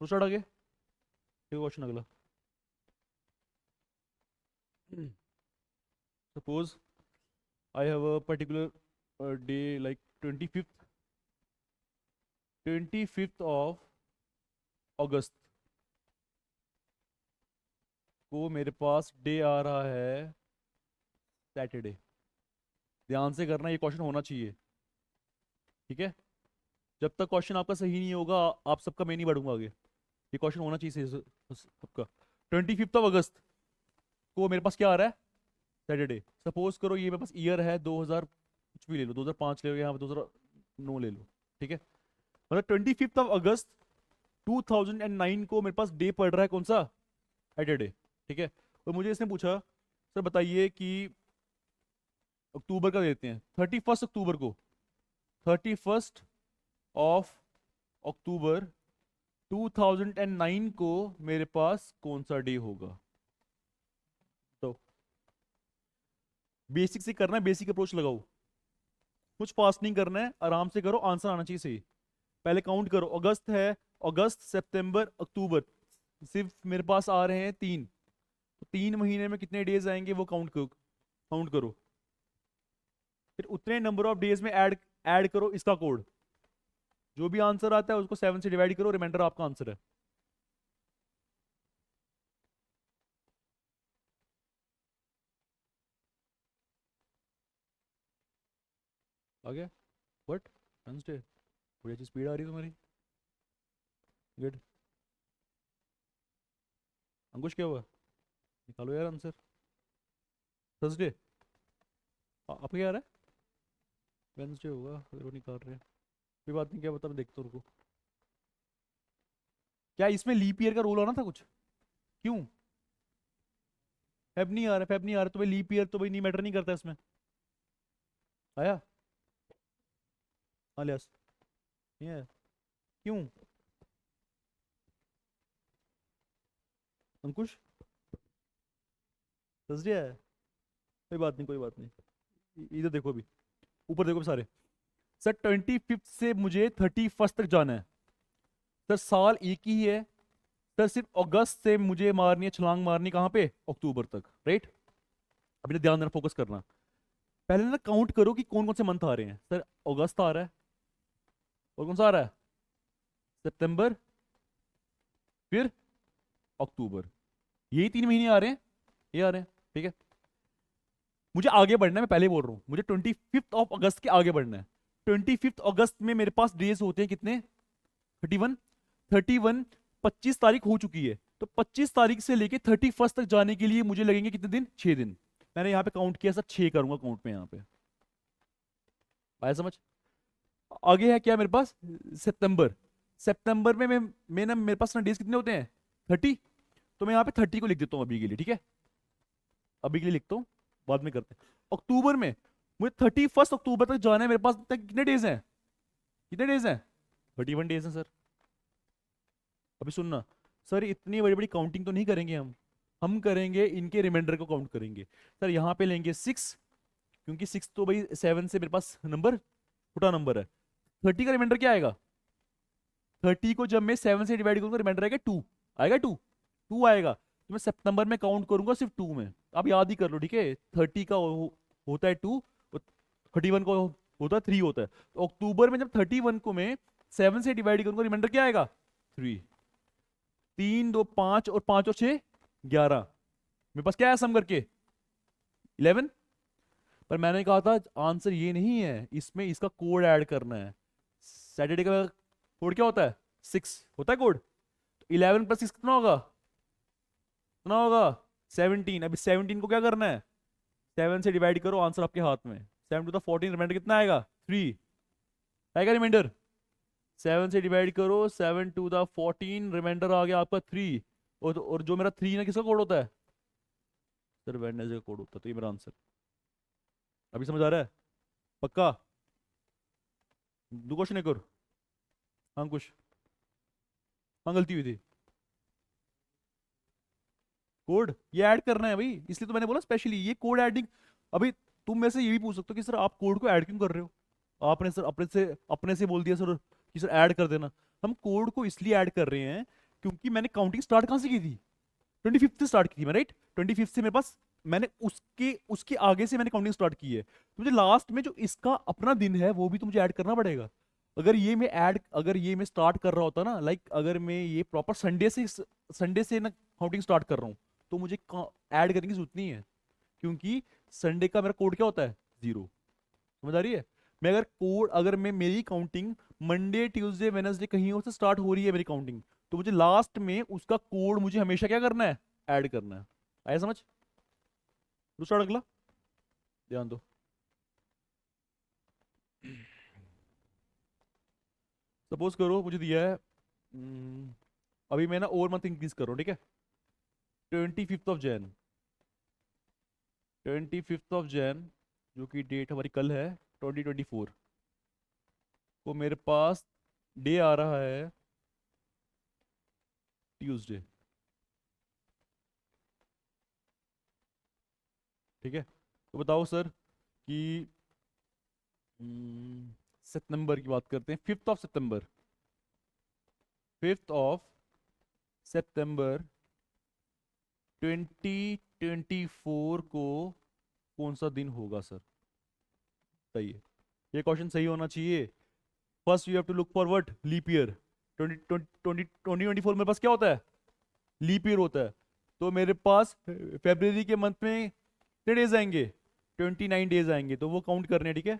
तो स्टार्ट आगे, ठीक क्वेश्चन अगला। Suppose I have a particular day like 25th of को मेरे पास डे आ रहा है सैटरडे। ध्यान से करना, ये क्वेश्चन होना चाहिए, ठीक है। जब तक क्वेश्चन आपका सही नहीं होगा, आप सबका मैं नहीं बढ़ूंगा आगे। ये क्वेश्चन होना चाहिए सही सबका। 25th ऑफ अगस्त को मेरे पास क्या आ रहा है? सैटरडे। सपोज करो ये मेरे पास ईयर है 2000, कुछ भी ले लो, 2005 ले लो, यहाँ पे 2009 ले लो, ठीक है। मतलब 25th ऑफ अगस्त 2009 को मेरे पास डे पड़ रहा है कौन सा, सैटरडे, ठीक है। और मुझे इसने पूछा सर बताइए कि अक्टूबर का देते हैं 31 अक्टूबर को, 31 ऑफ अक्टूबर 2009 को मेरे पास कौन सा डे होगा। तो बेसिक से करना है, बेसिक अप्रोच लगाओ, कुछ फास्ट नहीं करना है, आराम से करो, आंसर आना चाहिए सही। पहले काउंट करो, अगस्त है, अगस्त सितंबर अक्टूबर, सिर्फ मेरे पास आ रहे हैं 3, तो 3 महीने में कितने डेज आएंगे वो काउंट करो, फिर उतने नंबर ऑफ डेज में ऐड करो इसका कोड, जो भी आंसर आता है उसको 7 से डिवाइड करो, रिमाइंडर आपका आंसर है। आ गया, व्हाट, वेडनेसडे, बड़ी अच्छी स्पीड आ रही है तुम्हारी, गुड। अंकुश क्या हुआ, निकालो यार आंसर, थर्सडे, आपका क्या आ रहा है, वेडनेसडे होगा, फिर वो निकाल रहे हैं, कोई बात नहीं, क्या बता, मैं देखता हूँ रुको। क्या इसमें लीप ईयर का रोल आना था कुछ, क्यों, फेब नहीं आ रहा, फेब नहीं आ रहा, तो भाई लीप ईयर तो भाई नहीं मैटर नहीं करता इसमें, आया, हाँ लियास, नहीं आया, क्यों, अंकुश थर्सडे आया, कोई बात नहीं, कोई बात नहीं, इधर देखो अभी, ऊपर देखो सारे, सर 25 से मुझे 31 तक जाना है, सर साल एक ही है, सर सिर्फ अगस्त से मुझे मारनी है, छलांग मारनी कहाँ पे, अक्टूबर तक, राइट। अभी ना ध्यान देना, फोकस करना, पहले ना काउंट करो कि कौन कौन से मंथ आ रहे हैं, सर अगस्त आ रहा है, और कौन सा आ रहा है, सितंबर, फिर अक्टूबर, यही 3 महीने आ रहे हैं, ये आ रहे हैं, ठीक है। मुझे आगे बढ़ना है, मैं पहले बोल रहा हूँ, मुझे 25 अगस्त के आगे बढ़ना है। 25 अगस्त में मेरे पास डेज होते हैं कितने, 31, 31, 25 तारीख हो चुकी है, तो 25 तारीख से लेके 31 तक जाने के लिए मुझे लगेंगे कितने दिन, 6 दिन। मैंने यहाँ पे काउंट किया सर, 6 करूंगा काउंट में यहाँ पे, आया समझ। आगे है क्या मेरे पास, सितंबर, सितंबर में मैं ना मेरे पास ना डेज कितने होते हैं, 30, तो मैं यहाँ पे 30 को लिख देता हूँ अभी के लिए, ठीक है, अभी के लिए लिखता हूँ, बाद में करते हैं। अक्टूबर में मुझे 31 अक्टूबर तक जाना है, मेरे पास कितने डेज हैं, कितने डेज हैं, 31 डेज हैं सर। अभी सुनना, सर इतनी बड़ी बड़ी काउंटिंग तो नहीं करेंगे हम करेंगे इनके रिमाइंडर को काउंट करेंगे। सर यहाँ पे लेंगे 6, क्योंकि 6 तो भाई 7 से मेरे पास नंबर छोटा नंबर है, 30 का रिमाइंडर क्या आएगा, 30 को जब मैं 7 से डिवाइड करूंगा रिमाइंडर आएगा 2, आएगा 2, 2 आएगा, तो मैं सितंबर में काउंट करूंगा सिर्फ 2 में, आप याद ही कर लो, ठीक है, 30 का होता है 2, 31 को होता है 3 होता है, तो अक्टूबर में जब 31 को मैं 7 से डिवाइड करूंगा रिमाइंडर क्या आएगा, 3, 3 2 5 और 5 और 6 11, मेरे पास क्या है सम करके 11। पर मैंने कहा था आंसर ये नहीं है, इसमें इसका कोड ऐड करना है, सैटरडे का कोड क्या होता है, 6 होता है कोड, तो 11 + 6 कितना होगा, कितना होगा, 17। अभी 17 को क्या करना है, 7 से डिवाइड करो, आंसर आपके हाथ में, 7 × 14 रिमाइंडर कितना आएगा, 3 आएगा रिमाइंडर, 7 से डिवाइड करो, 7 × 14 रिमाइंडर आ गया आपका 3, और जो मेरा 3 ना किसका कोड होता है, सर वेडनेसडे का कोड होता है, तो ये मेरा आंसर, अभी समझ आ रहा है, पक्का, दो क्वेश्चन एक और, हाँ कुछ, हाँ गलती हुई थी, कोड ये ऐड करना है भाई, इसलिए तो मैंने बोला स्पेशली ये कोड ऐडिंग। अभी तुम मेरे से ये भी पूछ सकते हो कि सर आप कोड को ऐड क्यों कर रहे हो, आपने सर अपने से बोल दिया सर कि सर ऐड कर देना। हम कोड को इसलिए ऐड कर रहे हैं क्योंकि मैंने काउंटिंग स्टार्ट कहाँ से की थी, 25 से स्टार्ट की थी मैं, राइट, 25 से मेरे पास, मैंने उसके उसके आगे से मैंने काउंटिंग स्टार्ट की है, तो मुझे लास्ट में जो इसका अपना दिन है वो भी तो मुझे ऐड करना पड़ेगा। अगर ये मैं स्टार्ट कर रहा होता ना, लाइक अगर मैं ये प्रॉपर संडे से ना काउंटिंग स्टार्ट कर रहा हूँ, तो मुझे ऐड करने की जरूरत नहीं है, क्योंकि संडे का मेरा कोड क्या होता है, 0, समझ आ रही है। अगर मैं मेरी काउंटिंग मंडे ट्यूसडे वेडनेसडे कहीं और से स्टार्ट हो रही है मेरी काउंटिंग, तो मुझे लास्ट में उसका कोड मुझे हमेशा क्या करना है, ऐड करना है, आया समझ। दूसरा अगला ध्यान दो, सपोज करो मुझे दिया है हम्म, अभी मैं ना और मंथ इंक्रीज कर रहा हूँ, ठीक है। 25 ऑफ जैन, 25 ऑफ जैन, जो कि डेट हमारी कल है, 2024 को मेरे पास डे आ रहा है ट्यूसडे, ठीक है। तो बताओ सर कि सितंबर की बात करते हैं, 5th of September, 5th of सितंबर 2024 को कौन सा दिन होगा सर? सही है, ये क्वेश्चन सही होना चाहिए। First you have to look for what, leap year. 2024 मेरे पास क्या होता है? लीप ईयर होता है। तो मेरे पास फेब्रवरी के मंथ में कितने डेज आएंगे? 29 डेज आएंगे, तो वो काउंट करने हैं, ठीक है।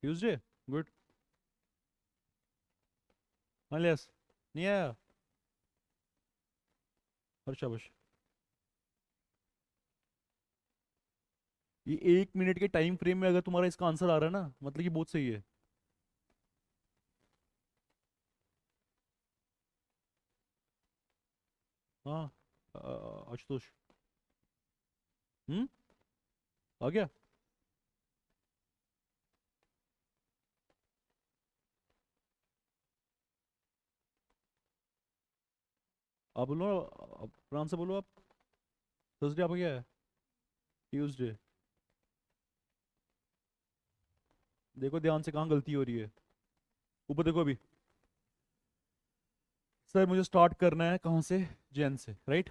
Tuesday, good. हाँ, यस, नहीं आया, हर शाबाश। ये 1 मिनट के टाइम फ्रेम में अगर तुम्हारा इसका आंसर आ रहा है ना, मतलब कि बहुत सही है। हाँ, आशुतोष। हम्म, आ गया। आप बोलो, आराम से बोलो आप। थर्सडे आप गया है, ट्यूसडे। देखो ध्यान से कहाँ गलती हो रही है, ऊपर देखो अभी। सर मुझे स्टार्ट करना है कहाँ से? जैन से, राइट।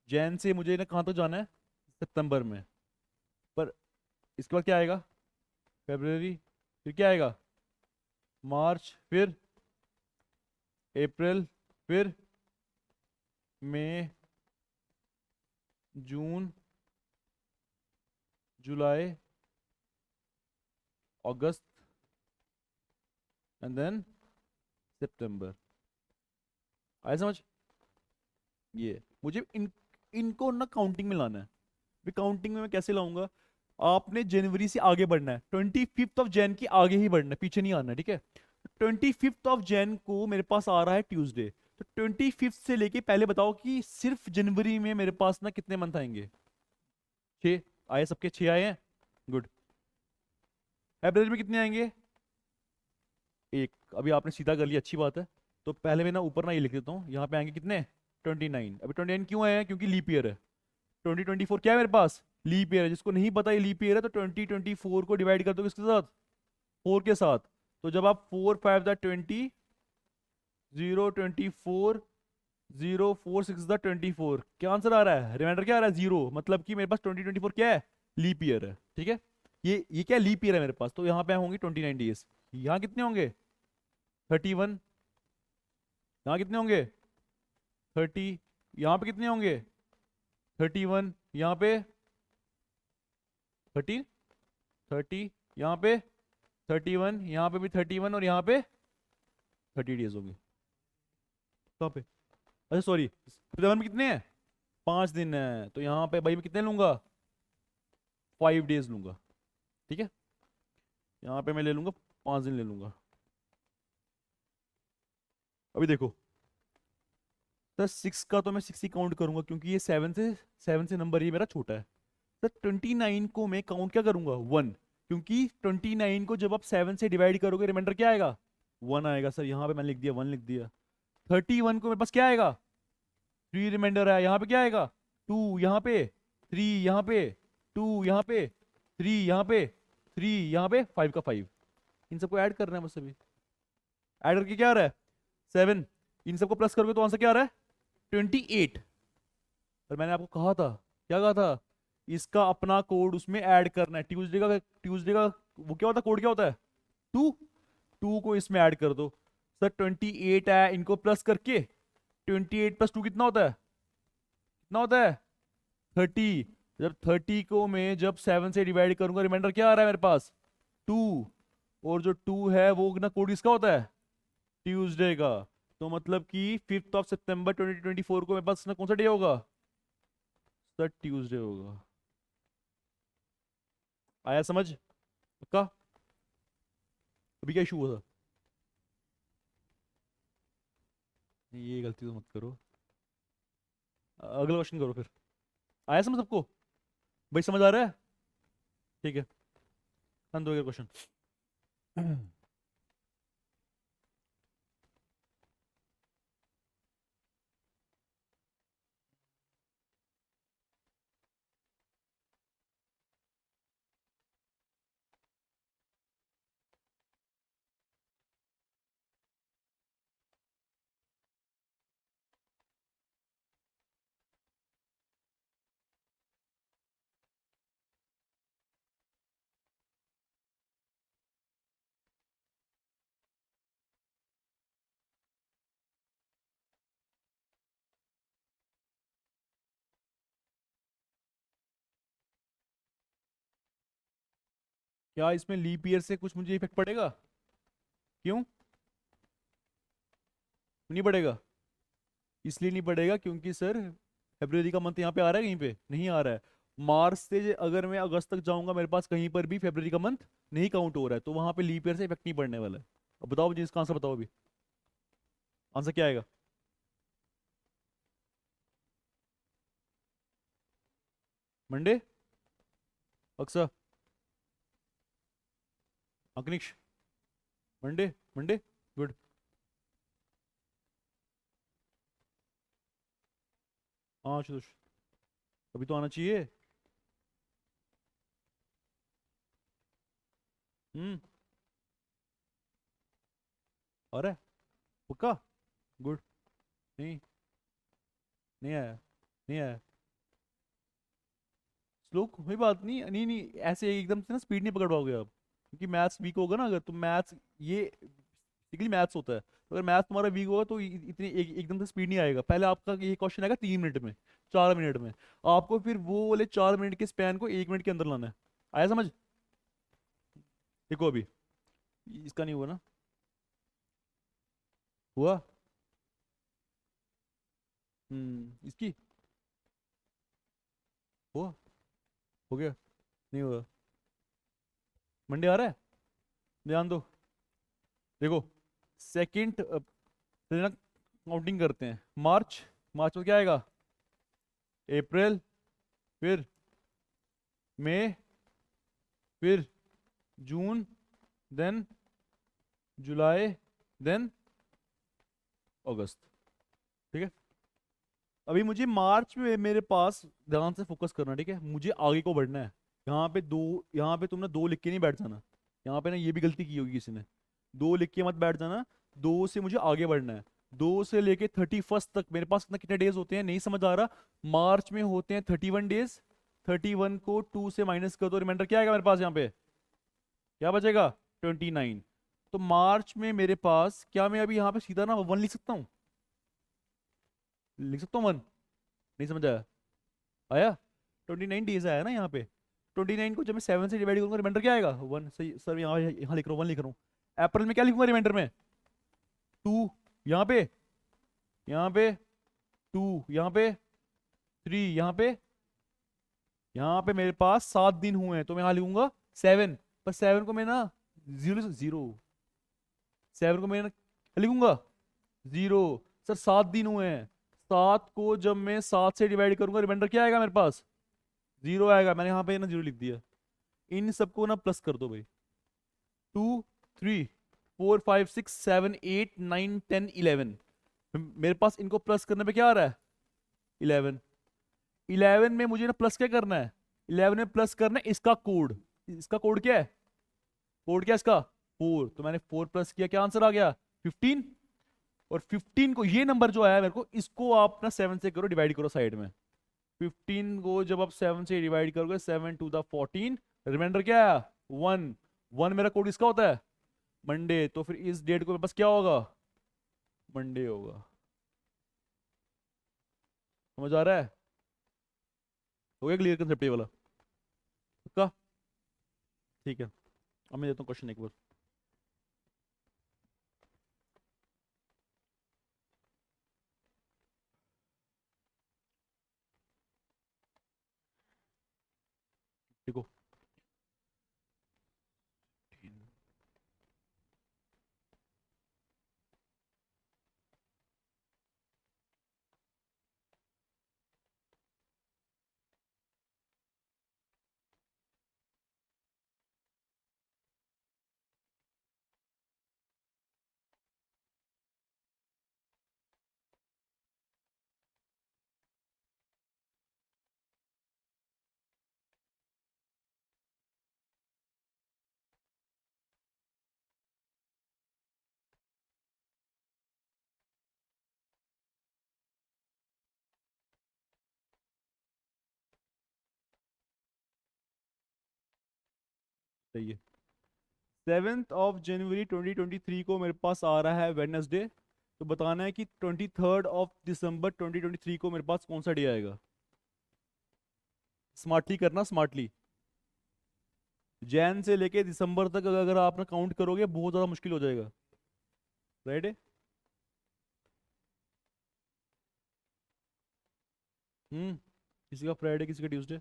जैन से मुझे ना कहाँ तो जाना है? सितंबर में। पर इसके बाद क्या आएगा? फेब्रुवरी, फिर क्या आएगा? मार्च, फिर अप्रैल, फिर मई, जून, जुलाई, अगस्त, एंड देन सितंबर। आया समझ? ये मुझे इनको ना काउंटिंग में लाना है। भी काउंटिंग में मैं कैसे लाऊंगा? आपने जनवरी से आगे बढ़ना है, 25 ऑफ जैन की आगे ही बढ़ना है, पीछे नहीं आना है, ठीक है। 25 ऑफ जैन को मेरे पास आ रहा है ट्यूसडे। तो 25 से लेके पहले बताओ कि सिर्फ जनवरी में मेरे पास ना कितने मंथ आएंगे? 6 आए, सबके 6 आए हैं, गुड। एवरेज में कितने आएंगे? एक। अभी आपने सीधा कर लिया, अच्छी बात है। तो पहले मैं ना ऊपर ना ये लिख देता हूँ, यहाँ पे आएंगे कितने? 29। अभी 29 क्यों आए हैं? क्योंकि लीप ईयर है। 2024 क्या है मेरे पास? लीप ईयर है। जिसको नहीं पता ये लीप ईयर है, तो 2024 को डिवाइड कर दो किसके साथ? 4 के साथ। तो जब आप 4 5 द 20, 0 24, 0 4 6 द 24, क्या आंसर आ रहा है? रिमाइंडर क्या आ रहा है? 0। मतलब कि मेरे पास 2024 क्या है? लीप ईयर है, ठीक है। ये क्या लीप ईयर है मेरे पास, तो यहाँ पे होंगे 29 डेज। यहाँ कितने होंगे? 31। यहाँ कितने होंगे? 30। यहाँ पे कितने होंगे? 31। यहाँ पे 30, 30। यहाँ पे 31, यहाँ पे भी 31, और यहाँ पे 30 डेज होंगे। कहाँ पे? अच्छा सॉरी, 31 में कितने हैं? 5 दिन है, तो यहाँ पे भाई मैं कितने लूंगा? 5 डेज लूंगा, ठीक है। यहाँ पे मैं ले लूंगा, 5 दिन ले लूंगा। अभी देखो, सर 6 का तो मैं 6 ही काउंट करूंगा, क्योंकि ये 7 से नंबर ये मेरा छोटा है। सर 29 को मैं काउंट क्या करूंगा? 1। क्योंकि 29 को जब आप 7 से डिवाइड करोगे, रिमाइंडर क्या आएगा? 1 आएगा। सर यहाँ पे मैंने लिख दिया, 1 लिख दिया। 31 को मेरे पास क्या आएगा? 3 रिमाइंडर है। यहाँ पे क्या आएगा? 2 यहाँ पे, 3 यहाँ पे, 2 यहाँ पे, 3 यहाँ पे, 3 यहाँ पे, 5 का 5। इन सबको ऐड करना है मुझसे भी। ऐड करके क्या आ रहा है? 7। इन सबको प्लस करोगे तो आंसर क्या आ रहा है? 28। और मैंने आपको कहा था, क्या कहा था? इसका अपना कोड उसमें ऐड करना है। ट्यूसडे का वो क्या होता है? कोड क्या होता है? 2। 2 को इसमें ऐड कर दो। सर 28 है, इनको प्लस करके 28 + 2 कितना होता है? कितना होता है? 30। जब 30 को मैं जब 7 से डिवाइड करूंगा, रिमाइंडर क्या आ रहा है मेरे पास? 2। और जो 2 है वो ना कोड किसका होता है? ट्यूसडे का। तो मतलब कि 5 सितंबर 2024 को मेरे पास ना कौन सा डे होगा? सर ट्यूसडे होगा। आया समझ? पक्का? अभी क्या इशू हुआ था? ये गलती तो मत करो। अगला क्वेश्चन करो फिर। आया समझ सबको? भाई समझ आ रहा है? ठीक है। दो क्वेश्चन। क्या इसमें लीप ईयर से कुछ मुझे इफेक्ट पड़ेगा? क्यों नहीं पड़ेगा? इसलिए नहीं पड़ेगा क्योंकि सर फेब्रुवरी का मंथ यहाँ पे आ रहा है, कहीं पे नहीं आ रहा है। मार्च से अगर मैं अगस्त तक जाऊंगा, मेरे पास कहीं पर भी फेब्रुवरी का मंथ नहीं काउंट हो रहा है, तो वहां पे लीप ईयर से इफेक्ट नहीं पड़ने वाला है। अब बताओ मुझे इसका आंसर बताओ अभी। आंसर क्या आएगा? मंडे? अक्सर? अंकनिक्ष? मंडे? मंडे? गुड। हाँ आशुतोष, अभी तो आना चाहिए। हम्म। आ रहा है? पक्का? गुड। नहीं, नहीं आया, नहीं आया। स्लो कोई बात नहीं, नहीं नहीं, ऐसे एकदम से ना स्पीड नहीं पकड़ पाओगे आप, क्योंकि मैथ्स वीक होगा ना अगर, तो मैथ्स ये बेसिकली मैथ्स होता है, तो अगर मैथ्स तुम्हारा वीक होगा तो इतनी एकदम से स्पीड नहीं आएगा। पहले आपका ये क्वेश्चन आएगा 3 मिनट में, 4 मिनट में, आपको फिर वो वाले 4 मिनट के स्पैन को 1 मिनट के अंदर लाना है। आया समझ? देखो अभी इसका नहीं हुआ ना? हुआ? इसकी हुआ? हो गया? नहीं हुआ? मंडे आ रहा है? ध्यान दो। देखो सेकंड, काउंटिंग करते हैं। मार्च, मार्च में क्या आएगा? अप्रैल, फिर मई, फिर जून, देन जुलाई, देन अगस्त। ठीक है। अभी मुझे मार्च में मेरे पास ध्यान से फोकस करना, ठीक है, मुझे आगे को बढ़ना है। यहाँ पे दो, यहाँ पे तुमने 2 लिख के नहीं बैठ जाना। यहाँ पे ना ये भी गलती की होगी किसी ने। 2 लिख के मत बैठ जाना। 2 से मुझे आगे बढ़ना है। 2 से लेके 31 तक मेरे पास कितना, कितने डेज होते हैं नहीं समझ आ रहा। मार्च में होते हैं 31 डेज। 31 को 2 से माइनस कर दो, रिमाइंडर क्या आएगा मेरे पास यहाँ पे? क्या बचेगा? 29। तो मार्च में मेरे पास क्या, मैं अभी यहाँ पे सीधा ना 1 लिख सकता हूँ? लिख सकता हूँ 1? नहीं समझ आया? आया? 29 डेज आया ना यहाँ पे। 29 को जब मैं 7 से डिवाइड करूंगा, रिमाइंडर क्या आएगा? 1। सही सर, यहाँ यहाँ लिख रहा हूँ 1 लिख रहा हूँ। अप्रैल में क्या लिखूंगा रिमाइंडर में? 2। यहाँ पे, यहाँ पे 2, यहाँ पे 3, यहाँ पे मेरे पास 7 दिन हुए हैं, तो मैं यहाँ लिखूंगा 7। पर 7 को मैं ना जीरो जीरो 7 को मैं ना क्या लिखूंगा? 0। सर 7 दिन हुए हैं। 7 को जब मैं 7 से डिवाइड करूंगा, रिमाइंडर क्या आएगा मेरे पास? 0 आएगा। मैंने यहाँ पे ना 0 लिख दिया। इन सबको ना प्लस कर दो भाई। 2 3 4 5 6 7 8 9 10 11। मेरे पास इनको प्लस करने पे क्या आ रहा है? 11। 11 में मुझे ना प्लस क्या करना है? 11 में प्लस करना है इसका कोड। इसका कोड क्या है? कोड क्या है इसका? 4। तो मैंने 4 प्लस किया, क्या आंसर आ गया? 15। और 15 को, ये नंबर जो आया मेरे को, इसको आप ना 7 से करो, डिवाइड करो साइड में। 15 को जब आप 7 से डिवाइड करोगे, 7 टू द 14, रिमाइंडर क्या आया? 1। 1 मेरा कोड इसका होता है, मंडे। तो फिर इस डेट को मेरे पास क्या होगा? मंडे होगा। समझ आ रहा है? हो गया क्लियर कंसेप्ट ये वाला? पक्का? ठीक है, अब मैं देता हूँ क्वेश्चन एक बार। देखो, सही है। 7 जनवरी 2023 को मेरे पास आ रहा है वेडनेसडे। तो बताना है कि 23 दिसंबर 2023 को मेरे पास कौन सा डे आएगा। स्मार्टली करना, स्मार्टली। जैन से लेके दिसंबर तक अगर आप ना काउंट करोगे बहुत ज़्यादा मुश्किल हो जाएगा। राइट है? किसी का फ्राइडे, किसी का ट्यूसडे।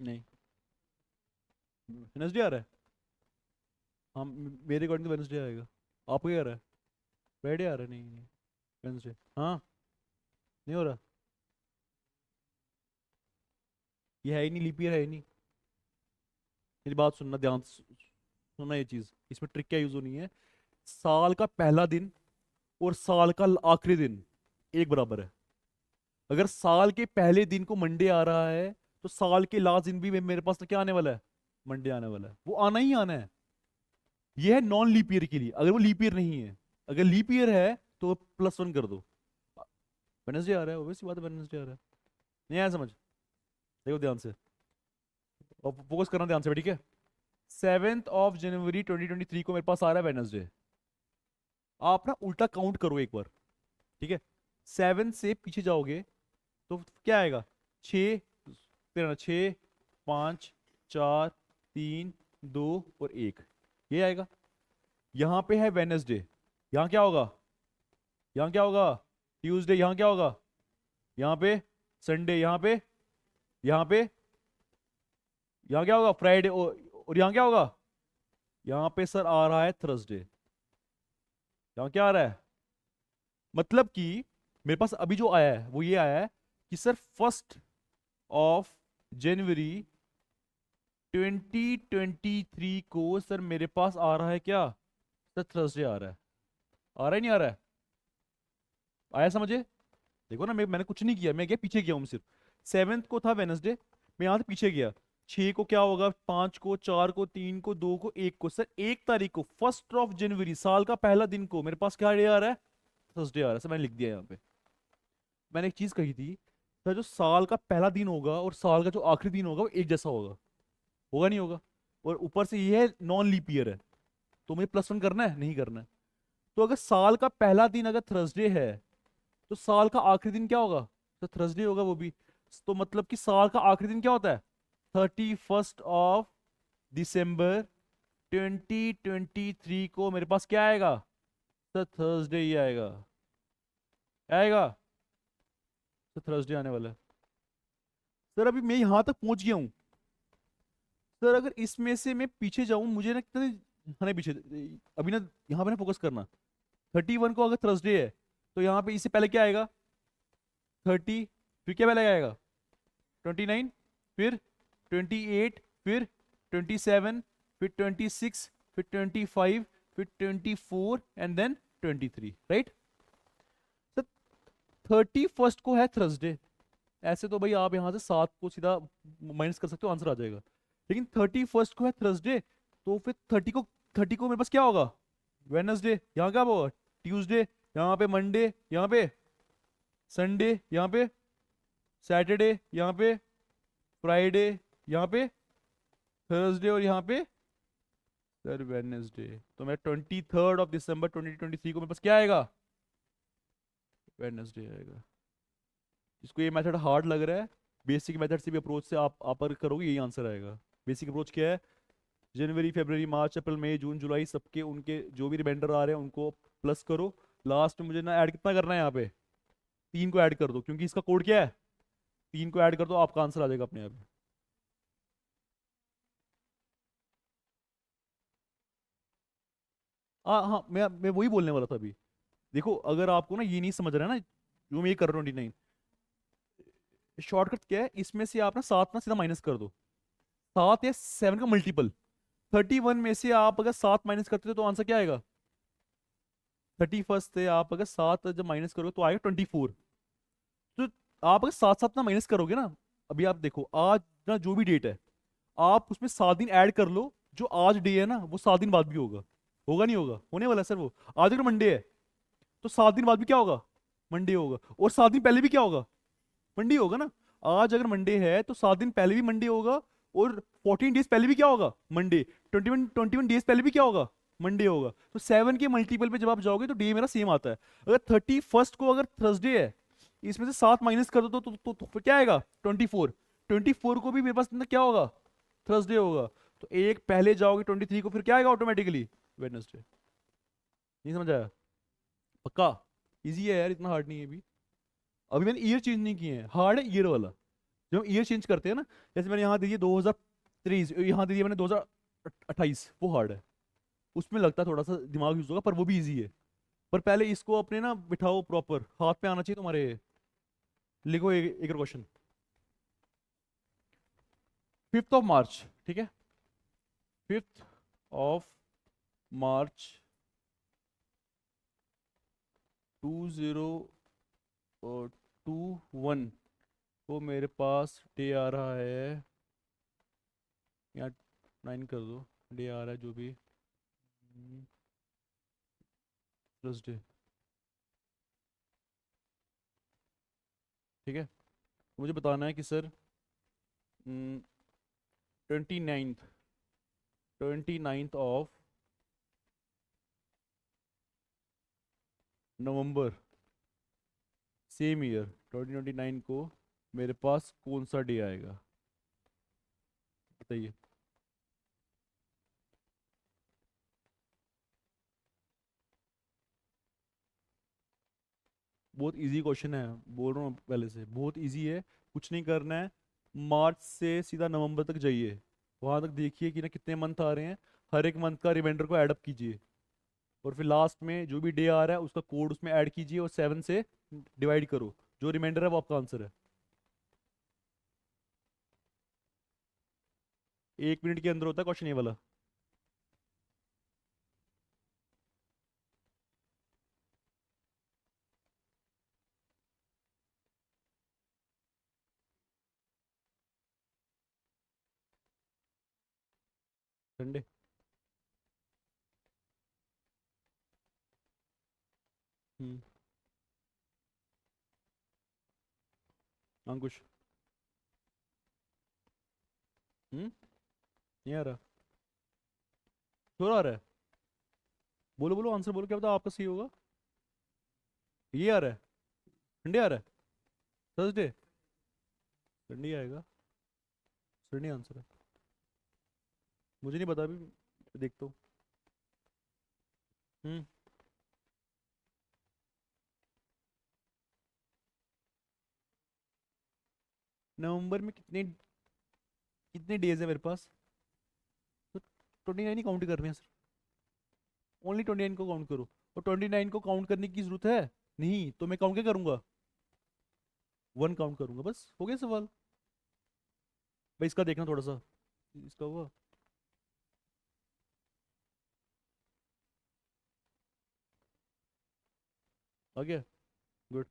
नहीं, वेडनेसडे आ रहा है। हाँ, मेरे अकॉर्डिंग तो वेडनेसडे आएगा। आपको क्या आ रहा है? फ्राइडे आ रहा है? नहीं नहीं, वेडनेसडे। हाँ, नहीं हो रहा। ये है ही नहीं, लीप ईयर है ही नहीं। मेरी बात सुनना ध्यान से, सुनना ये चीज, इसमें ट्रिक क्या यूज होनी है। साल का पहला दिन और साल का आखिरी दिन एक बराबर है। अगर साल के पहले दिन को मंडे आ रहा है तो साल के लास्ट दिन भी मेरे पास तो क्या आने वाला है? मंडे आने वाला है, वो आना ही आना है। ये है नॉन लीप ईयर के लिए। अगर वो लीप ईयर नहीं है, अगर लीप ईयर है तो +1 कर दो। वेडनेसडे आ रहा है, वैसी बात है, वेडनेसडे आ रहा है। नहीं आया समझ? देखो ध्यान से, और फोकस करना ध्यान से, ठीक है। 7 जनवरी 2023 को मेरे पास आ रहा है वेडनेसडे। आप ना उल्टा काउंट करो एक बार, ठीक है। 7 से पीछे जाओगे तो क्या आएगा? 6, तेरा 6, 5, 4, 3, 2 और 1, ये आएगा। यहाँ पे है वेडनेसडे, यहाँ क्या होगा? यहाँ क्या होगा? ट्यूसडे। यहाँ क्या होगा? यहाँ पे संडे। यहाँ पे, यहाँ पे, यहाँ क्या होगा? फ्राइडे। और यहाँ क्या होगा? यहाँ पे सर आ रहा है थर्सडे। यहाँ क्या आ रहा है? मतलब कि मेरे पास अभी जो आया है वो ये आया है कि सर 1 जनवरी 2023 को सर मेरे पास आ रहा है क्या? सर थर्सडे आ रहा है। आ रहा है नहीं आ रहा है? आया समझे? देखो ना, मैंने कुछ नहीं किया, मैं गया पीछे गया हूँ सिर्फ। 7 को था वेनसडे, मैं यहाँ से पीछे गया। 6 को क्या होगा? 5 को, 4 को, 3 को, 2 को, 1 को। सर 1 तारीख को, 1 जनवरी, साल का पहला दिन को मेरे पास क्या डे आ रहा है? थर्सडे आ रहा है। सर मैंने लिख दिया यहाँ पे। मैंने एक चीज कही थी, सर जो साल का पहला दिन होगा और साल का जो आखिरी दिन होगा वो एक जैसा होगा। होगा नहीं होगा? और ऊपर से ये है नॉन लीप ईयर है, तो मुझे +1 करना है नहीं करना है? तो अगर साल का पहला दिन अगर थर्सडे है तो साल का आखिरी दिन क्या होगा? तो थर्सडे होगा वो भी। तो मतलब कि साल का आखिरी दिन क्या होता है? 31 दिसंबर 2023 को मेरे पास क्या आएगा? सर थर्सडे ही आएगा। आएगा। तो थर्सडे आने वाला है। सर अभी मैं यहां तक पहुंच गया हूँ। सर अगर इसमें से मैं पीछे जाऊं, मुझे ना कितने, हाँ नहीं पीछे, अभी ना यहाँ पे ना फोकस करना। 31 को अगर थर्सडे है तो यहाँ पे इससे पहले क्या आएगा? 30, फिर क्या पहले आएगा? 29, फिर 28, फिर 27, फिर 26, फिर 25, फिर 24 एंड देन 23, राइट? सर 31 को है थर्सडे। ऐसे तो भाई आप यहाँ से 7 को सीधा माइनस कर सकते हो, आंसर आ जाएगा। लेकिन 31 को है थर्सडे, तो फिर 30 को मेरे पास क्या होगा? वेडनेसडे। यहाँ क्या होगा? ट्यूसडे। यहाँ पे मंडे। यहाँ पे संडे यहाँ पे, सैटरडे यहाँ पे, फ्राइडे यहाँ पे, थर्सडे और यहाँ पे सर वेडनेसडे। तो मैं 23 दिसंबर 2023 को मेरे पास क्या आएगा? वेडनेसडे आएगा। जिसको ये मेथड हार्ड लग रहा है, बेसिक मेथड से भी अप्रोच से आप पर करोगे यही आंसर आएगा। बेसिक अप्रोच क्या है? जनवरी, फरवरी, मार्च, अप्रैल, मई, जून, जुलाई, सबके उनके जो भी रिमाइंडर आ रहे हैं उनको प्लस करो। लास्ट में मुझे ना ऐड कितना करना है यहाँ पे? 3 को ऐड कर दो, क्योंकि इसका कोड क्या है? 3 को ऐड कर दो, आपका आंसर आ जाएगा अपने आप। हाँ हाँ, मैं वही बोलने वाला था अभी। देखो, अगर आपको ना ये नहीं समझ रहा है ना जो मैं ये कर रहा हूँ 29, शॉर्टकट क्या है इसमें से? आप ना 7 ना सीधा माइनस कर दो। 7 या 7 का मल्टीपल। 31 में से आप अगर 7 माइनस करते हो तो आंसर क्या आएगा? 31 से आप अगर 7 जब माइनस करोगे तो आएगा 24। तो आप अगर 7 7 ना माइनस करोगे ना, अभी आप देखो आज ना जो भी डेट है, आप उसमें 7 दिन ऐड कर लो। जो आज डे है ना वो 7 दिन बाद भी होगा। होगा नहीं होगा? होने वाला है सर वो। आज अगर मंडे है तो 7 दिन बाद भी क्या होगा? मंडे होगा। और 7 दिन पहले भी क्या होगा? मंडे होगा ना। आज अगर मंडे है तो 7 दिन पहले भी मंडे होगा। और 14 डेज पहले भी क्या होगा? मंडे। 21 डेज पहले भी क्या होगा? मंडे होगा। तो 7 के मल्टीपल पे जब आप जाओगे तो डे मेरा सेम आता है। अगर 31 को अगर थर्सडे है, इसमें से 7 माइनस कर दो तो फिर क्या आएगा? 24। 24 को भी मेरे पास ना क्या होगा? थर्सडे होगा। तो एक पहले जाओगे 23 को, फिर क्या आएगा ऑटोमेटिकली? वेडनेसडे। नहीं समझ आया? पक्का? इजी है यार, इतना हार्ड नहीं है अभी। अभी मैंने ईयर चेंज नहीं किए हैं, हार्ड है ईयर वाला। जब हम ईयर चेंज करते हैं ना, जैसे मैंने यहाँ दे दिया 2023, यहाँ दे दिया मैंने 2028, वो हार्ड है। उसमें लगता है थोड़ा सा दिमाग यूज होगा, पर वो भी इजी है। पर पहले इसको अपने ना बिठाओ, प्रॉपर हाथ पे आना चाहिए तुम्हारे। लिखो एक क्वेश्चन। 5 मार्च, ठीक है? 5 मार्च 2021 को मेरे पास डे आ रहा है, यहाँ 9 कर दो। डे आ रहा है जो भी, थर्सडे, ठीक है? मुझे बताना है कि sir 29th, 29th of November, same year 2029 को मेरे पास कौन सा डे आएगा? बताइए। बहुत इजी क्वेश्चन है, बोल रहा हूँ पहले से, बहुत इजी है। कुछ नहीं करना है। मार्च से सीधा नवंबर तक जाइए। वहां तक देखिए कि ना कितने मंथ आ रहे हैं। हर एक मंथ का रिमाइंडर को ऐड अप कीजिए। और फिर लास्ट में जो भी डे आ रहा है उसका कोड उसमें ऐड कीजिए और 7 से डिवाइड करो। जो रिमाइंडर है वो आपका आंसर है। 1 मिनट के अंदर होता है क्वेश्चन ये वाला। संडे। हम्म। अंकुश। नहीं आ रहा? श्योर आ रहा है? बोलो बोलो, आंसर बोलो, क्या पता आपका सही होगा। ये आ रहा है? संडे आ रहा है? थर्सडे? संडे आएगा। संडे आंसर है। मुझे नहीं पता अभी, देखता हूँ। हम्म। नवंबर में कितने कितने डेज है मेरे पास? तो 29 ही काउंट करने हैं सर। ओनली 29 को काउंट करो। और 29 को काउंट करने की जरूरत है? नहीं तो मैं काउंट क्या करूंगा? 1 काउंट करूंगा, बस हो गया सवाल। भाई इसका देखना थोड़ा सा। इसका हुआ। आ गया। गुड।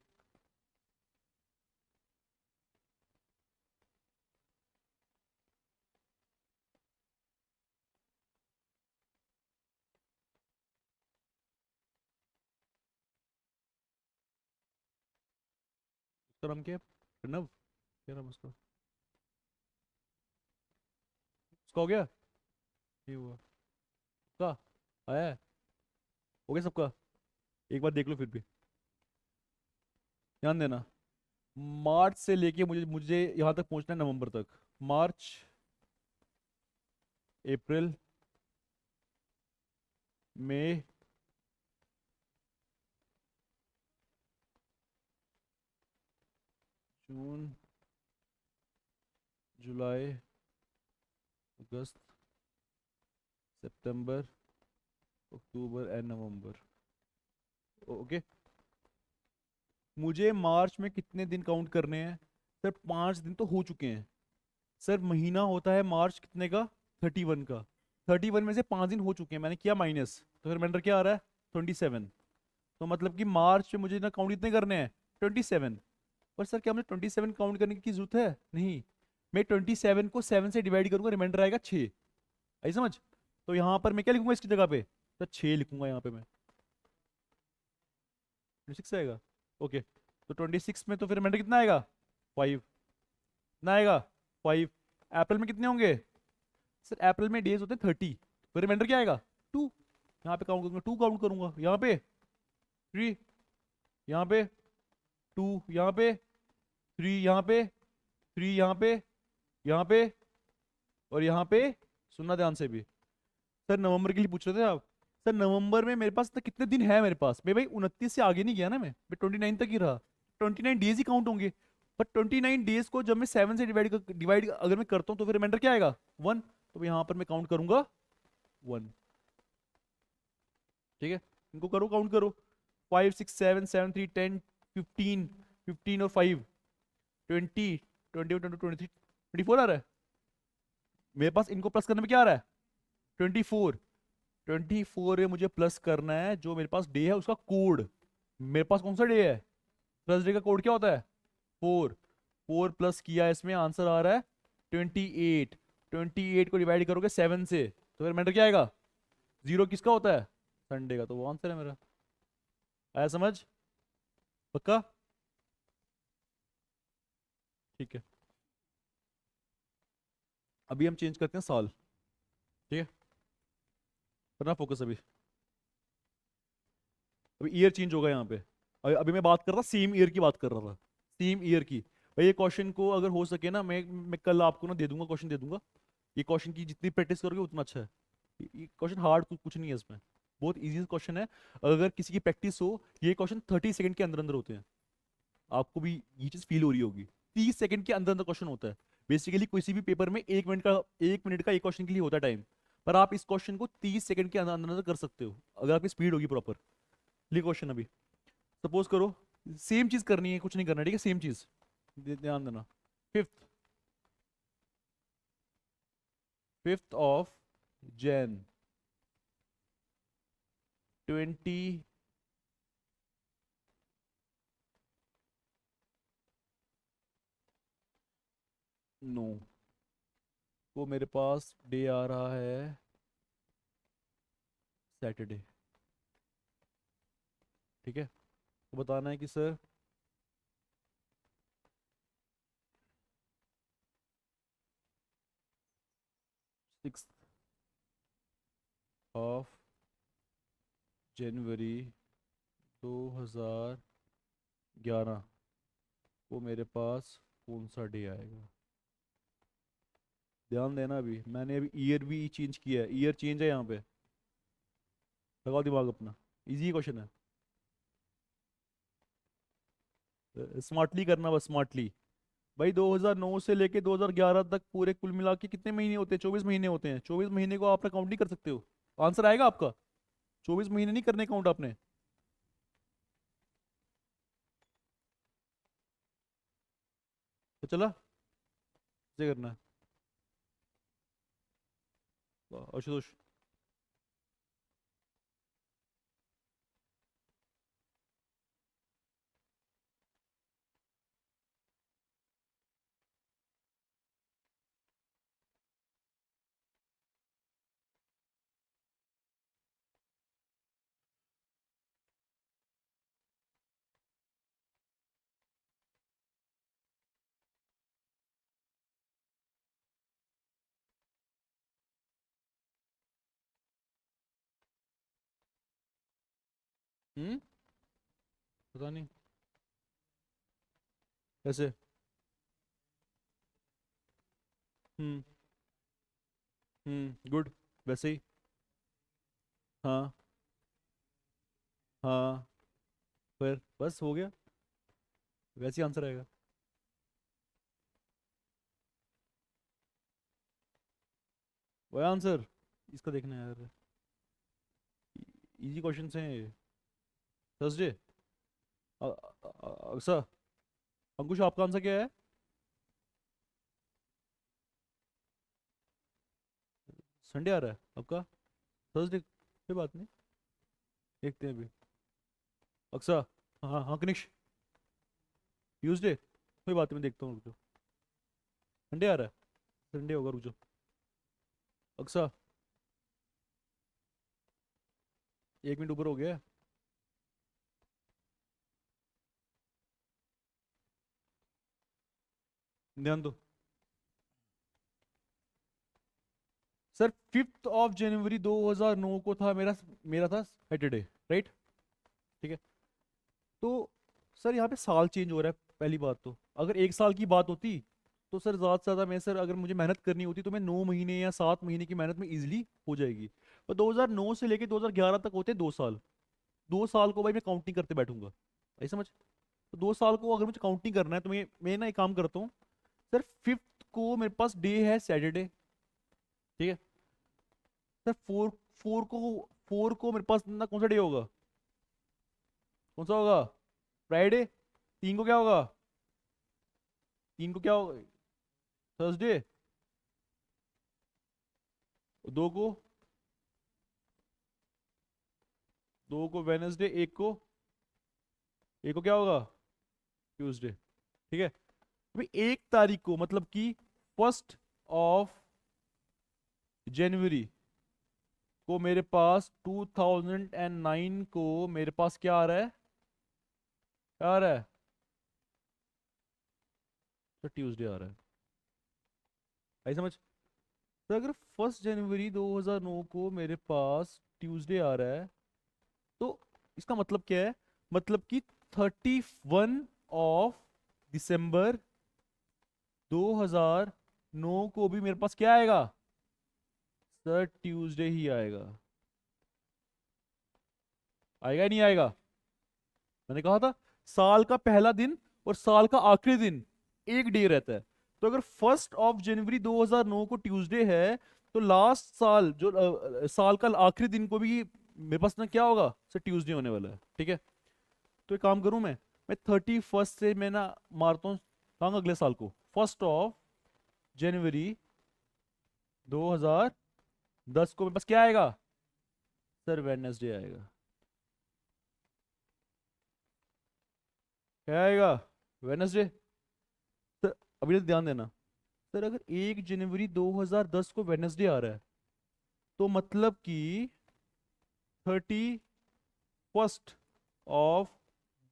उसका नाम क्या है? प्रणव, क्या नाम है उसका? उसका हो गया? ये हुआ उसका, आया है? हो गया सबका? एक बार देख लो फिर भी, ध्यान देना। मार्च से लेके मुझे मुझे यहाँ तक पहुँचना है नवंबर तक। मार्च, अप्रैल, मई, जून, जुलाई, अगस्त, सितंबर, अक्टूबर एंड नवंबर। ओके। मुझे मार्च में कितने दिन काउंट करने हैं? सर 5 दिन तो हो चुके हैं। सर महीना होता है मार्च कितने का? 31 का। 31 में से 5 दिन हो चुके हैं, मैंने किया माइनस, तो फिर रिमाइंडर क्या आ रहा है? 27। तो मतलब कि मार्च में मुझे ना काउंट कितने करने हैं? 27। पर सर क्या मुझे 27 काउंट करने की जरूरत है? नहीं। मैं 27 को 7 से डिवाइड करूंगा, रिमाइंडर आएगा 6। आई समझ? तो यहाँ पर मैं क्या लिखूंगा इसकी जगह पे? तो 6 लिखूंगा यहाँ पे मैं। 26 आएगा। ओके। तो 26 में तो फिर रिमाइंडर कितना आएगा? 5। कितना आएगा? 5। अप्रैल में कितने होंगे? सर अप्रैल में डेज होते हैं 30। फिर रिमाइंडर क्या आएगा? 2। यहाँ पे काउंट करूंगा, 2 काउंट करूंगा, यहाँ पे 3, यहाँ पे 2, यहाँ पे 3, यहाँ पे 3, यहाँ पे, यहाँ पे, और यहाँ पे। सुनना ध्यान से भी। सर नवंबर के लिए पूछ रहे थे आप? सर नवंबर में मेरे पास तो कितने दिन है मेरे पास? मैं भाई 29 से आगे नहीं गया ना, मैं 29 तक ही रहा। 29 डेज ही काउंट होंगे। पर 29 डेज को जब मैं 7 से डिवाइड अगर मैं करता हूँ तो फिर रिमाइंडर क्या आएगा? 1। तो यहाँ पर मैं काउंट करूंगा 1। ठीक है, इनको करो, काउंट करो। 5 6 7 7 3 10 15, 15 और 5, 20, 24 आ रहा है मेरे पास। इनको प्लस करने में क्या आ रहा है? 24। 24 में मुझे प्लस करना है जो मेरे पास डे है उसका कोड। मेरे पास कौन सा डे है? थर्सडे का कोड क्या होता है? 4। 4 प्लस किया, इसमें आंसर आ रहा है 28। 28 को डिवाइड करोगे 7 से तो फिर मैटर क्या आएगा? 0 किसका होता है? संडे का। तो वो आंसर है मेरा। आया समझ? पक्का? ठीक है। अभी हम चेंज करते हैं साल। ठीक है, करना फोकस अभी। अभी ईयर चेंज होगा यहाँ पे। अभी अभी मैं बात कर रहा, सेम ईयर की बात कर रहा था। सेम ईयर की। भाई ये क्वेश्चन को अगर हो सके ना, मैं कल आपको ना दे दूंगा, क्वेश्चन दे दूंगा। ये क्वेश्चन की जितनी प्रैक्टिस करोगे उतना अच्छा है। ये क्वेश्चन हार्ड कुछ नहीं है इसमें। बहुत इजी क्वेश्चन है। अगर किसी की प्रैक्टिस हो, ये क्वेश्चन 30 सेकंड के अंदर अंदर होते हैं। आपको भी ये चीज फील हो रही होगी। 30 सेकंड के अंदर अंदर क्वेश्चन होता है। बेसिकली किसी भी पेपर में 1 मिनट का एक क्वेश्चन के लिए होता है टाइम। पर आप इस क्वेश्चन को 30 सेकंड के अंदर अंदर अंदर कर सकते हो अगर आपकी स्पीड होगी प्रॉपर। लिए क्वेश्चन अभी सपोज करो, सेम चीज करनी है, कुछ नहीं करना, ठीक है? सेम चीज, ध्यान देना। 5th of Jain 20। नो, वो मेरे पास डे आ रहा है सैटरडे। ठीक है, तो बताना है कि सर 6th ऑफ जनवरी 2011 को मेरे पास कौन सा डे आएगा? ध्यान देना, अभी मैंने अभी ईयर भी चेंज किया है, ईयर चेंज है यहाँ पे। लगाओ दिमाग अपना। इजी क्वेश्चन है, स्मार्टली करना बस, स्मार्टली। भाई 2009 से लेके 2011 तक पूरे कुल मिला के कितने महीने होते हैं? 24 महीने होते हैं। 24 महीने को आपने काउंट नहीं कर सकते हो? आंसर आएगा आपका। 24 महीने नहीं करने काउंट आपने। तो चला, कैसे करना है? आशुतोष। हम्म, पता नहीं कैसे। हम्म। गुड। वैसे ही। हाँ। हाँ। फिर बस हो गया। वैसे ही आंसर आएगा। वही आंसर। इसका देखना है यार। इजी क्वेश्चन है ये। थर्सडे। सर। अंकुश आपका आंसर क्या है? संडे आ रहा है आपका? थर्सडे कोई बात नहीं। देखते हैं अभी। अक्सा। हाँ हाँ कनिश। ट्यूसडे कोई बात नहीं, मैं देखता हूँ, रुक जाओ। संडे आ रहा है। संडे होगा, रुक जाओ। अक्सा। 1 मिनट ऊपर हो गया है। ध्यान दो। सर 5 जनवरी 2009 को था मेरा। मेरा था सैटरडे। राइट। ठीक है। तो सर यहाँ पे साल चेंज हो रहा है। पहली बात तो अगर 1 साल की बात होती तो सर ज़्यादा से ज़्यादा मैं, सर अगर मुझे मेहनत करनी होती तो मैं 9 महीने या 7 महीने की मेहनत में इजीली हो जाएगी। पर 2009 से लेके 2011 तक होते 2 साल। 2 साल को भाई मैं काउंट नहीं करते बैठूंगा। ऐसा समझ। तो 2 साल को अगर मुझे काउंट नहीं करना है तो मैं ना एक काम करता हूँ। सर 5th को मेरे पास डे है सैटरडे। ठीक है। सर फोर फोर को मेरे पास ना कौन सा डे होगा? कौन सा होगा? फ्राइडे। 3 को क्या होगा? 3 को क्या होगा? थर्सडे। 2 को। 2 को वेनसडे। 1 को क्या होगा? ट्यूसडे। ठीक है। अभी 1 तारीख को मतलब कि 1 जनवरी को मेरे पास 2009 को मेरे पास क्या आ रहा है? क्या आ रहा है? तो ट्यूसडे आ रहा है। आई समझ। तो अगर 1 जनवरी 2009 को मेरे पास ट्यूसडे आ रहा है तो इसका मतलब क्या है? मतलब कि 31 दिसंबर 2009 को भी मेरे पास क्या आएगा? सर ट्यूसडे ही आएगा। आएगा ही नहीं आएगा? मैंने कहा था साल का पहला दिन और साल का आखिरी दिन एक डे रहता है। तो अगर 1 जनवरी 2009 को ट्यूसडे है तो लास्ट साल जो साल का आखिरी दिन को भी मेरे पास ना क्या होगा? सर ट्यूसडे होने वाला है। ठीक है। तो एक काम करूं मैं 31 से मैं ना मारता हूँ कहाँ अगले साल को। 1 जनवरी 2010 को मेरे पास क्या आएगा? सर वेडनेसडे आएगा। क्या आएगा? वेडनेसडे। सर अभी तो ध्यान देना। सर अगर 1 जनवरी 2010 को वेडनेसडे आ रहा है तो मतलब कि 31 ऑफ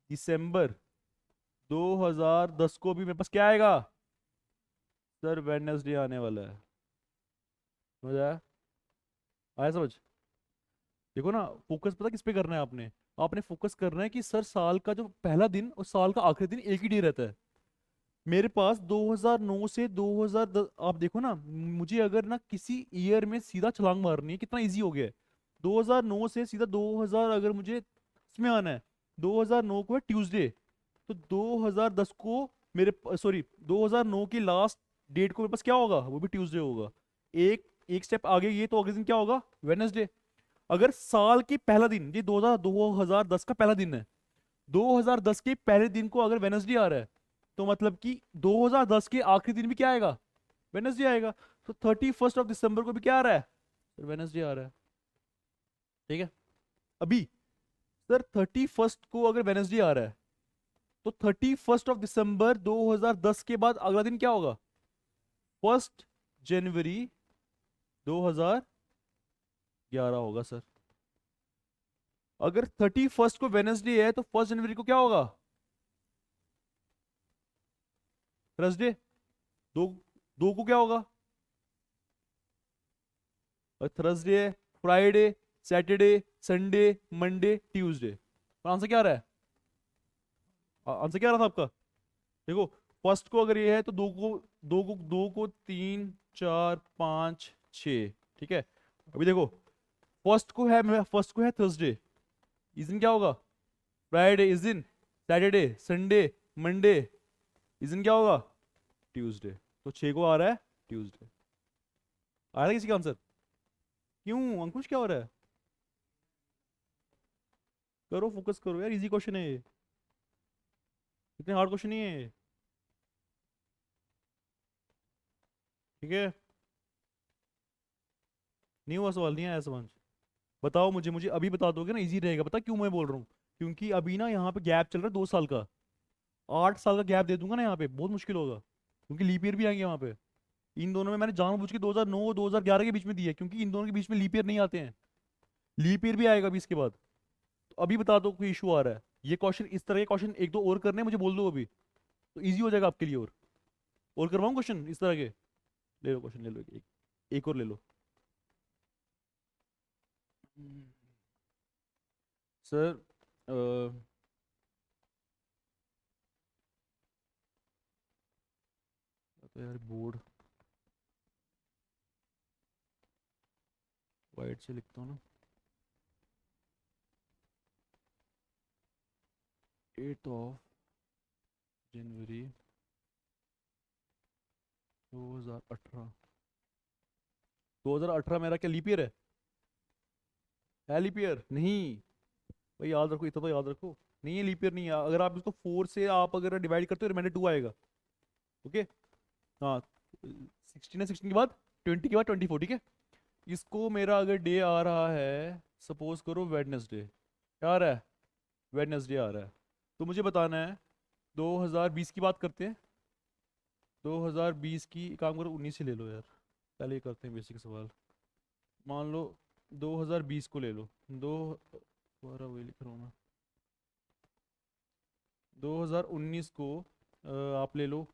दिसंबर 2010 को भी मेरे पास क्या आएगा? सर वेडनेसडे आने वाला है। समझ आया? आया समझ? देखो ना, फोकस पता किस पे करना है आपने? आपने फोकस करना है कि सर साल का जो पहला दिन और साल का आखिरी दिन एक ही डे रहता है। मेरे पास 2009 से 2010 आप देखो ना। मुझे अगर ना किसी ईयर में सीधा छलांग मारनी है कितना इजी हो गया है। 2009 से सीधा 2000 अगर मुझे इसमें आना है। 2009 को है ट्यूसडे। तो 2010 को मेरे सॉरी 2009 की लास्ट डेट को मेरे पास क्या होगा? वो भी ट्यूसडे होगा। एक एक स्टेप आगे ये तो अगले दिन क्या होगा? वेडनेसडे। अगर साल की पहला दिन ये 2010 का पहला दिन है। 2010 के पहले दिन को अगर वेडनेसडे आ रहा है तो मतलब कि 2010 के आखिरी दिन भी क्या आएगा? वेडनेसडे आएगा। तो 31 दिसंबर को भी क्या आ रहा है? सर वेडनेसडे आ रहा है। ठीक है। अभी सर 31 को अगर वेडनेसडे आ रहा है तो 31 दिसंबर 2010 के बाद अगला दिन क्या होगा? 1 जनवरी 2011 होगा सर। अगर 31 को वेडनेसडे है तो 1 जनवरी को क्या होगा? थर्सडे। दो। 2 को क्या होगा? और Thursday, Friday, Saturday, Sunday, Monday, Tuesday. Answer क्या आ रहा है? आंसर क्या आ रहा था आपका? देखो, फर्स्ट को अगर ये है तो दो को 3 4 5 6, ठीक है। अभी देखो, फर्स्ट को है थर्सडे, इस दिन क्या होगा? फ्राइडे, इस दिन सैटरडे, संडे, मंडे, इस दिन क्या होगा? ट्यूसडे। तो 6 को आ रहा है ट्यूसडे। आ रहा है किसी का आंसर? क्यों अंकुश, क्या हो रहा है? करो, फोकस करो यार, इजी क्वेश्चन है ये, इतने हार्ड क्वेश्चन नहीं है ये। ठीक है, नहीं हुआ सवाल, नहीं आया समझ? बताओ मुझे अभी बता दोगे ना, इजी रहेगा। पता क्यों मैं बोल रहा हूँ? क्योंकि अभी ना यहाँ पे गैप चल रहा है 2 साल का। 8 साल का गैप दे दूंगा ना यहाँ पे, बहुत मुश्किल होगा, क्योंकि लीप ईयर भी आएंगे वहाँ पे। इन दोनों में मैंने जानबूझ के 2009 2011 के बीच में दिया है, क्योंकि इन दोनों के बीच में लीप ईयर नहीं आते हैं। लीप ईयर भी आएगा अभी इसके बाद। तो अभी बता दो कोई इशू आ रहा है। ये क्वेश्चन, इस तरह के क्वेश्चन एक दो और करने हैं, मुझे बोल दो अभी, तो इजी हो जाएगा आपके लिए। और करवाऊँ क्वेश्चन इस तरह के? ले लो क्वेश्चन, ले लो एक और ले लो। सर, तो यार बोर्ड वाइट से लिखता हूँ ना। 8 जनवरी 2018। 2018 मेरा क्या लीप ईयर है लीप ईयर नहीं? भाई याद रखो, इतना तो याद रखो। नहीं है, लीप ईयर नहीं है। अगर आप इसको 4 से आप अगर डिवाइड करते हो, रिमाइंडर 2 आएगा। ओके। हाँ, 16 है, 16 के बाद 20 के बाद 24, ठीक है। इसको मेरा अगर डे आ रहा है, सपोज करो वेडनेसडे, क्या आ रहा है? वेडनेसडे आ रहा है। तो मुझे बताना है, 2020 की बात करते हैं। 2020 की, काम करो 19 ही ले लो यार, पहले ये करते हैं बेसिक सवाल। मान लो 2020 को ले लो। दो, दोबारा वही लिख रहा हूँ मैं। 2019 को आप ले लो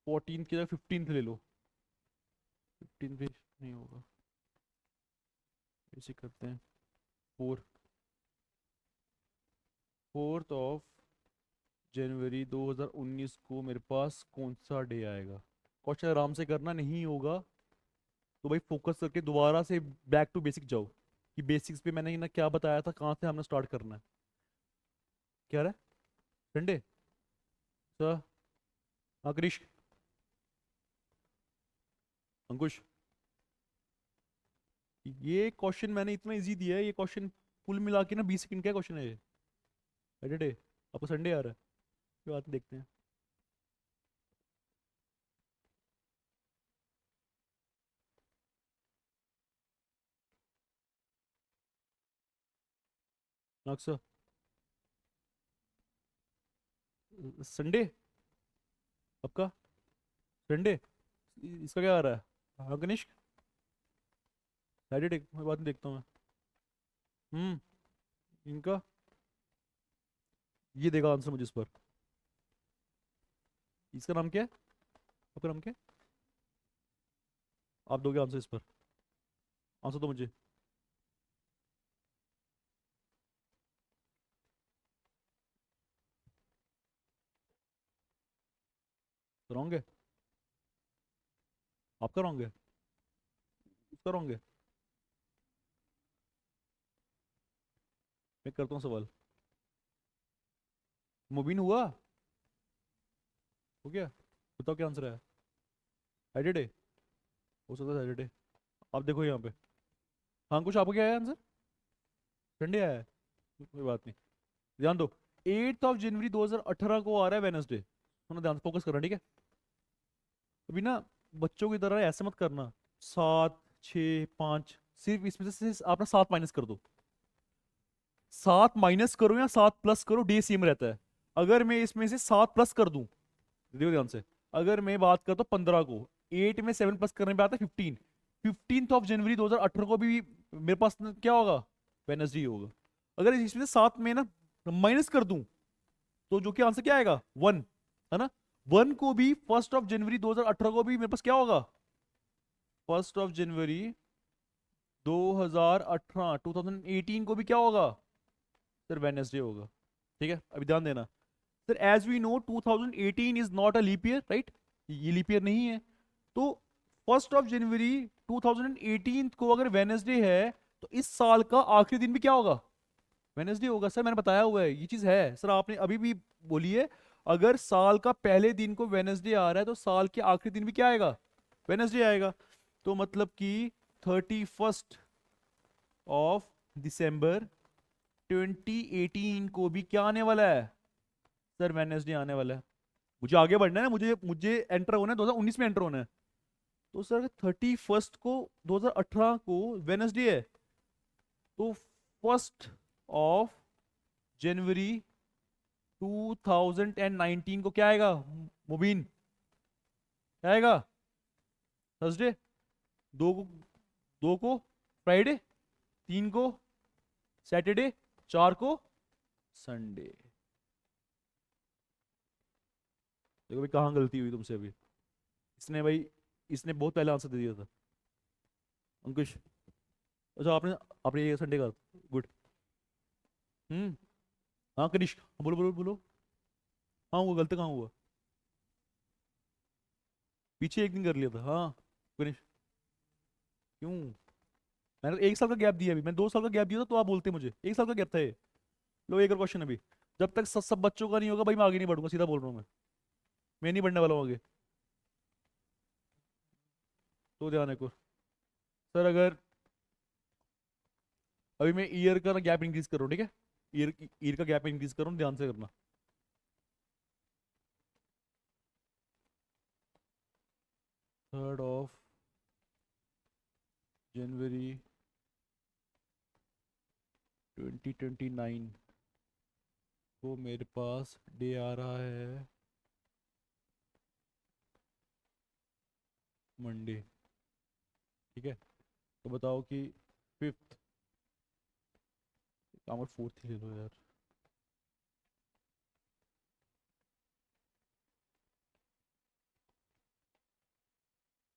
14 की जगह 15 ले लो। 15 भी नहीं होगा, ऐसे करते हैं। 4 ऑफ जनवरी 2019 को मेरे पास कौन सा डे आएगा? क्वेश्चन आराम से करना, नहीं होगा तो भाई फोकस करके दोबारा से बैक टू बेसिक जाओ, कि बेसिक्स पे मैंने ना क्या बताया था, कहाँ से हमने स्टार्ट करना है। क्या रहा है? Sunday sir? हाँ क्रिश, अंकुश, ये क्वेश्चन मैंने इतना इजी दिया है, ये क्वेश्चन कुल मिला के ना 20 सेकंड का क्वेश्चन है ये। सैटरडे, आपको संडे आ रहा है? कोई बात नहीं, देखते हैं। नाक्सा, संडे आपका? संडे, इसका क्या आ रहा है? हाँ कनिष्क, सैटरडे, कोई बात नहीं, देखता हूँ मैं। इनका, ये देगा आंसर मुझे इस पर। इसका नाम क्या है? आपका नाम क्या है? आप दोगे आंसर इस पर? आंसर तो मुझे। रॉन्ग है? आपका रॉन्ग है? उसका रॉन्ग है? मैं करता हूँ सवाल। मुबीन हुआ? हो गया? बताओ क्या आंसर है? सैटरडे, हो सकता है सैटरडे। आप देखो यहाँ पे। हाँ कुछ, आपको क्या है आंसर? संडे आया है? कोई बात नहीं, ध्यान दो। 8 जनवरी 2018 को आ रहा है वेनसडे। सुनो, ध्यान फोकस करना, ठीक है। अभी ना बच्चों की तरह ऐसे मत करना, 7 6 5, सिर्फ इसमें से सिर्फ आप ना 7 माइनस कर दो। 7 माइनस करो या 7 प्लस करो, डे सेम रहता है। अगर मैं इसमें से 7 प्लस कर दूं, देखो ध्यान से, अगर मैं बात करता हूँ 15 को, 8 में 7 प्लस करने पे आता है 15। 15 जनवरी 2018 को भी मेरे पास क्या होगा? वेनसडे होगा। अगर इसमें से 7 में ना माइनस कर दूं, तो जो कि आंसर क्या आएगा? 1, है ना। 1 को भी 1 जनवरी 2018 को भी मेरे पास क्या होगा? 1 जनवरी 2018, 2018 को भी क्या होगा? सर वेनसडे होगा। ठीक है, अभी ध्यान देना। Sir as we know 2018 is not a leap year, right? ये लीप ईयर नहीं है। तो 1 जनवरी 2018 को अगर वेनसडे है, तो इस साल का आखिरी दिन भी क्या होगा? वेनसडे होगा। सर मैंने बताया हुआ है, ये चीज है। सर आपने अभी भी बोली है, अगर साल का पहले दिन को वेनसडे आ रहा है तो साल के आखिरी दिन भी क्या आएगा? वेनसडे आएगा। तो मतलब कि 31 दिसंबर 2018 को भी क्या आने वाला है? सर वेनसडे आने वाला है। मुझे आगे बढ़ना है ना, मुझे मुझे एंटर होना है, 2019 में एंटर होना है। तो सर 31 को 2018 को वेनसडे है, तो 1 जनवरी 2019 को क्या आएगा मुबीन? क्या आएगा? थर्सडे। दो को फ्राइडे, 3 को सैटरडे, 4 को संडे। देखो भाई कहाँ गलती हुई तुमसे अभी। इसने भाई, इसने बहुत पहले आंसर दे दिया था अंकुश। अच्छा आपने, आपने ये संडे का, गुड। हम्म। हाँ कनिष्क, हाँ, बोलो बोलो बोलो। हाँ वो गलत कहाँ हुआ? पीछे एक दिन कर लिया था, हाँ। कनिष्क, क्यों? मैंने तो 1 साल का गैप दिया, अभी मैंने 2 साल का गैप दिया था तो आप बोलते मुझे 1 साल का गैप था ये। लो एक और क्वेश्चन अभी। जब तक सब सब बच्चों का नहीं होगा भाई मैं आगे नहीं बढ़ूंगा, सीधा बोल रहा हूँ मैं नहीं बढ़ने वाला हूँ आगे। तो ध्यान रखो। सर अगर अभी मैं ईयर का ना गैप इंक्रीज कर रहा हूँ, ठीक है? ईयर ईयर का गैप इंक्रीज कर रहा हूँ, ध्यान से करना। 3 जनवरी 2029 को मेरे पास डे आ रहा है मंडे, ठीक है? तो बताओ कि 5th, काम 4th ही ले लो यार।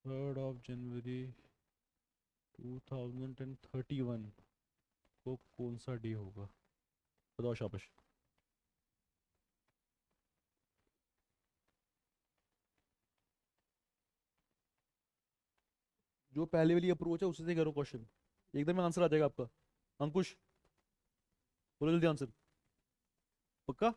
3 जनवरी 2031 को कौन सा डे होगा? बताओ शाबाश। जो पहले वाली अप्रोच है उसी से करो क्वेश्चन, एकदम में आंसर आ जाएगा आपका। अंकुश बोलो जल्दी आंसर। पक्का?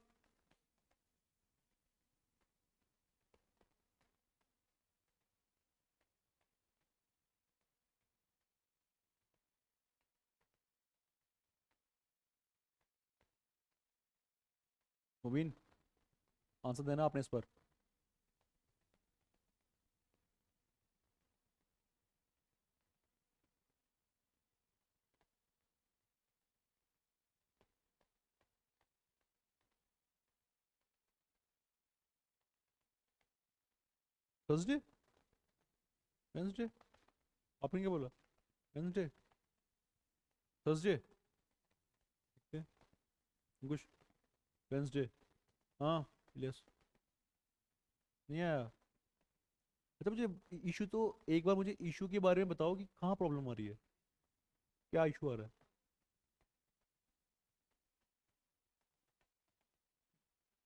मुबीन आंसर देना आपने इस पर। थर्सडे, वेंसडे, आपने क्या बोला? वेंसडे, थर्सडे, अंकुश, वेंसडे। हाँ, यस। नहीं आया? अच्छा मुझे इशू तो, एक बार मुझे इशू के बारे में बताओ कि कहाँ प्रॉब्लम आ रही है, क्या इशू आ रहा है?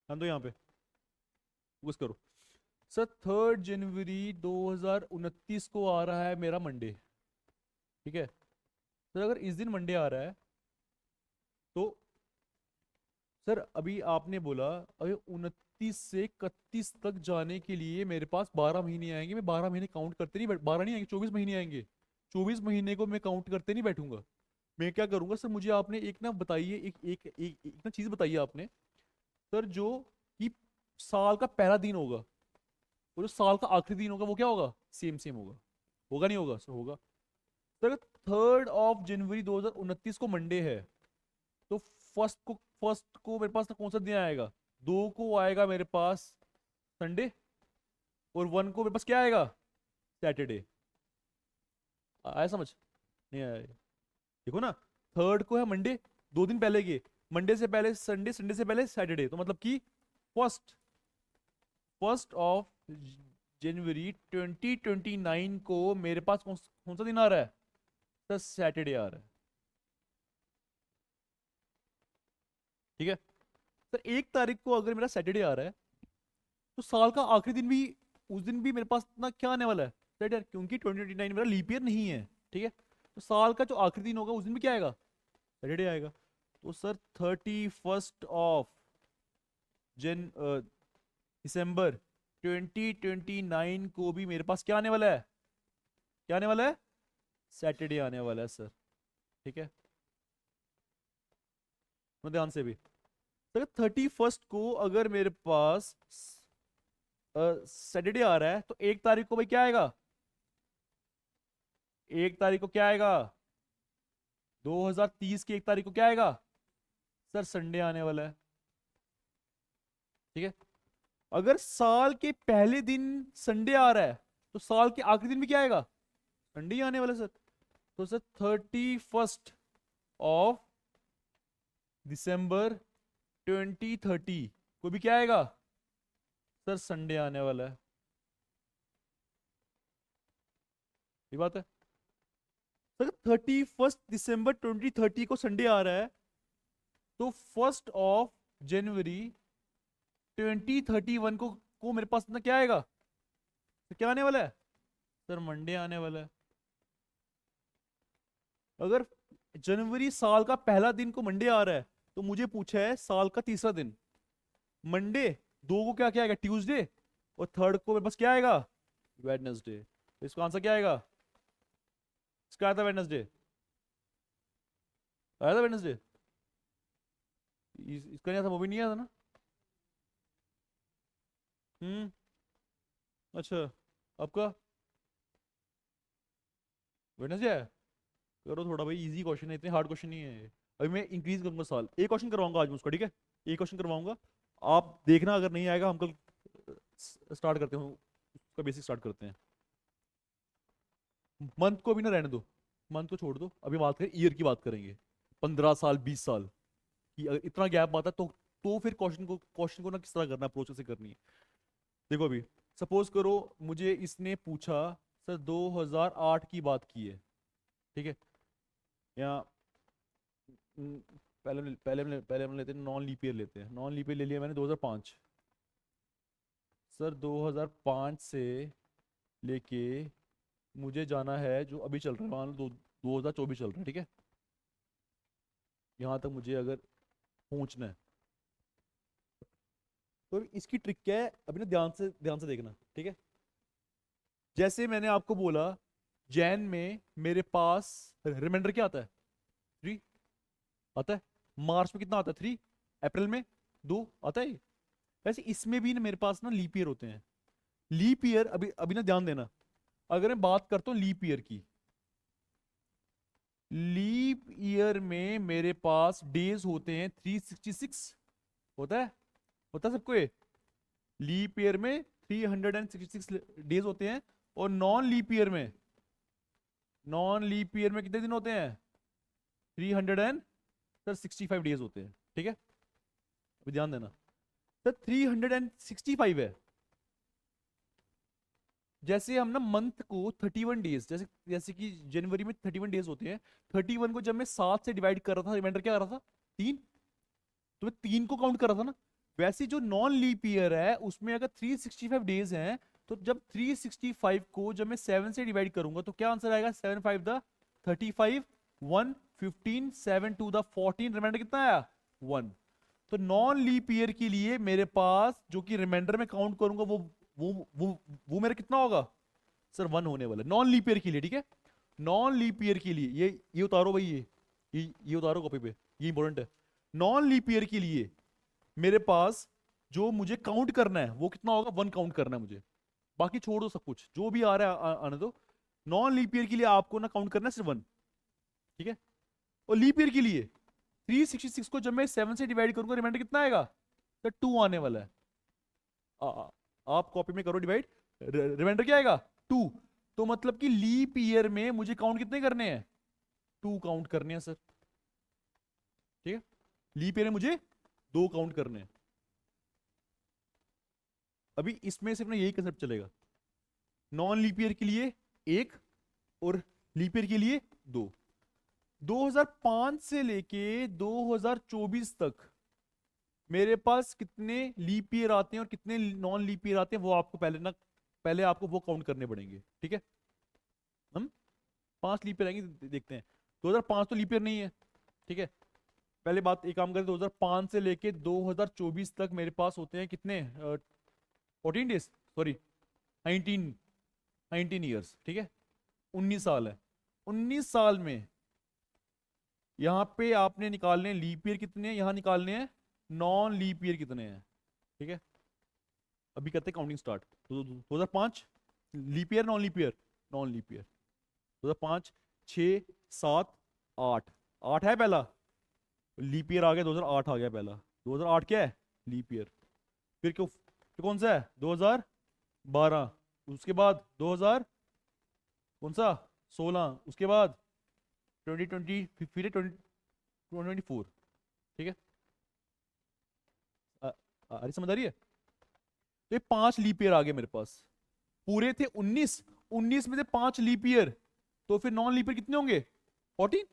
हाँ तो यहाँ पे फोकस करो। सर 3 जनवरी 2029 को आ रहा है मेरा मंडे, ठीक है? सर अगर इस दिन मंडे आ रहा है तो सर अभी आपने बोला अभी 29 से 31 तक जाने के लिए मेरे पास 12 महीने आएंगे। मैं 12 महीने काउंट करते नहीं बैठ, 12 नहीं आएंगे, 24 महीने आएंगे। 24 महीने को मैं काउंट करते नहीं बैठूंगा। मैं क्या करूंगा सर, मुझे आपने एक ना बताइए, एक ना चीज बताइए आपने। सर जो कि साल का पहला दिन होगा और जो साल का आखिरी दिन होगा वो क्या होगा? सेम सेम होगा। होगा नहीं होगा? सर होगा। सर 3 जनवरी 2029 को मंडे है, तो फर्स्ट को मेरे पास ना कौन सा दिन आएगा? 2 को आएगा मेरे पास संडे, और 1 को मेरे पास क्या आएगा? सैटरडे। आया समझ? नहीं आया? देखो ना, 3 को है मंडे, 2 दिन पहले के। मंडे से पहले संडे, संडे से पहले सैटरडे, तो मतलब कि फर्स्ट फर्स्ट ऑफ जनवरी 2029 को मेरे पास कौन कौन सा दिन आ रहा है? सर सैटरडे आ रहा है, ठीक है? सर 1 तारीख को अगर मेरा सैटरडे आ रहा है तो साल का आखिरी दिन भी, उस दिन भी मेरे पास इतना क्या आने वाला है सैटरडे, क्योंकि 2029 मेरा लीप ईयर नहीं है, ठीक है। तो साल का जो आखिरी दिन होगा उस दिन भी क्या आएगा, सैटरडे आएगा। तो सर 31 जन दिसंबर 2029 को भी मेरे पास क्या आने वाला है, क्या आने वाला है, सैटरडे आने वाला है सर, ठीक है। तो ध्यान से भी, सर 31 को अगर मेरे पास सैटरडे आ रहा है तो 1 तारीख को भाई क्या आएगा, 1 तारीख को क्या आएगा, 2030 की 1 तारीख को क्या आएगा, सर संडे आने वाला है, ठीक है। अगर साल के पहले दिन संडे आ रहा है तो साल के आखिरी दिन भी क्या आएगा, संडे ही आने वाला है सर। तो सर 31 दिसंबर 2030 को भी क्या आएगा, सर संडे आने वाला है, ये बात है। सर 31 दिसंबर 2030 को संडे आ रहा है तो 1 जनवरी 2031 को मेरे पास ना क्या आएगा, तो क्या आने वाला है, सर मंडे आने वाला है। अगर जनवरी साल का पहला दिन को मंडे आ रहा है तो मुझे पूछा है साल का तीसरा दिन मंडे, 2 को क्या क्या आएगा, ट्यूसडे, और 3 को मेरे पास क्या आएगा, वेडनेसडे। तो इसका आंसर क्या आएगा, इसका आया था वेडनेसडे, आया था वेडनेसडे, इसका नहीं आया था, वो भी नहीं आया था ना। हम्म। अच्छा, आपका वेडनेसडे आया। करो थोड़ा भाई, इजी क्वेश्चन है, इतने हार्ड क्वेश्चन नहीं है ये। अभी मैं इंक्रीज करूंगा साल, एक क्वेश्चन करवाऊंगा आज मैं उसका, ठीक है, एक क्वेश्चन करवाऊंगा। आप देखना अगर नहीं आएगा, हम कल स्टार्ट करते हैं उसका, बेसिक स्टार्ट करते हैं। मंथ को भी ना रहने दो, मंथ को छोड़ दो, अभी बात करें ईयर की, बात करेंगे 15 साल 20 साल की। अगर इतना गैप आता है तो फिर क्वेश्चन को ना किस तरह करना, अप्रोच कैसे करनी है। देखो अभी सपोज करो मुझे इसने पूछा, सर 2008 की बात की है, ठीक है, या पहले हम लेते हैं नॉन लीप ईयर, लेते हैं नॉन लीप ईयर, ले लिया मैंने 2005। सर 2005 से लेके मुझे जाना है जो अभी चल रहा है, मान लो 2024 चल रहा है, ठीक है। यहाँ तक मुझे अगर पहुँचना है तो इसकी ट्रिक क्या है, अभी ना ध्यान से देखना, ठीक है। जैसे मैंने आपको बोला, जैन में मेरे पास रिमाइंडर क्या आता है, 3 आता है। मार्च में कितना आता है, 3। अप्रैल में 2 आता है। वैसे इसमें भी ना मेरे पास ना लीप ईयर होते हैं। लीप ईयर, अभी अभी ना ध्यान देना, अगर मैं बात करता हूँ लीप ईयर की, लीप ईयर में मेरे पास डेज होते हैं 366, होता है, होता है सबको ये। लीप ईयर में 366 डेज होते हैं, और नॉन लीप ईयर में कितने दिन होते हैं, 365 डेज होते हैं, ठीक है। अभी ध्यान देना, सर 365 है। जैसे हम ना मंथ को 31 डेज, जैसे जैसे कि जनवरी में 31 डेज होते हैं, 31 को जब मैं 7 से डिवाइड कर रहा था, रिमाइंडर क्या आ रहा था, 3, तो मैं 3 को काउंट कर रहा था ना। वैसे जो नॉन लीप ईयर है उसमें अगर 365 डेज हैं, तो जब 365 को जब मैं 7 से डिवाइड करूंगा तो क्या आंसर आएगा, 7 5 द 35, 1 15, 7 2 द 14, रिमाइंडर कितना आया, 1। तो नॉन लीप ईयर के लिए मेरे पास जो कि रिमाइंडर में काउंट करूंगा वो मेरा कितना होगा, सर 1 होने वाला नॉन लीप ईयर के लिए, ठीक है। नॉन लीप ईयर के लिए ये उतारो भाई, ये उतारो कॉपी पे, ये इंपॉर्टेंट है। नॉन लीप ईयर के लिए मेरे पास जो मुझे काउंट करना है वो कितना होगा, 1 काउंट करना है मुझे। बाकी छोड़ दो, सब कुछ जो भी आ रहा है आने दो। नॉन लीप ईयर के लिए आपको ना काउंट करना है सिर्फ 1, ठीक है। और लीप ईयर के लिए 366 को जब मैं 7 से डिवाइड करूंगा, रिमाइंडर कितना आएगा, तो 2 आने वाला है। आ, आ, आप कॉपी में करो डिवाइड, रिमाइंडर क्या आएगा, 2। तो मतलब कि लीप ईयर में मुझे काउंट कितने करने हैं, 2 काउंट करने हैं सर, ठीक है। लीप ईयर में मुझे 2 काउंट करने हैं। अभी इसमें सिर्फ ना यही कंसेप्ट चलेगा, नॉन लीप ईयर के लिए 1 और लीप ईयर के लिए 2। 2005 से लेके 2024 तक मेरे पास कितने लीप ईयर आते हैं और कितने नॉन लीप ईयर आते हैं वो आपको पहले आपको वो काउंट करने पड़ेंगे, ठीक है। हम 5 लीप ईयर आएंगे, देखते हैं। 2005 तो लीप ईयर नहीं है, ठीक है। पहले बात एक काम करें, 2005 से लेके 2024 तक मेरे पास होते हैं कितने, 14 डेज, सॉरी, 19 19 ईयर्स, ठीक है। 19 साल है। 19 साल में यहाँ पे आपने निकालने हैं लीप ईयर कितने हैं, यहाँ निकालने हैं नॉन लीप ईयर कितने हैं, ठीक है। अभी करते हैं counting start. 2005 leap year, non leap year, non leap year. 2005, 6, 7, 8, 8 है पहला, लीप ईयर आ गया, 2008 आ गया पहला। 2008 क्या है, लीप ईयर। फिर कौन सा है, 2012। उसके बाद 2000 कौन सा, 16। उसके बाद 2020, फिर 2024, ठीक है। अरे समझ आ रही है। तो ये 5 लीप ईयर आ गए मेरे पास। पूरे थे 19, 19 में से 5 लीप ईयर, तो फिर नॉन लीप ईयर कितने होंगे, 14।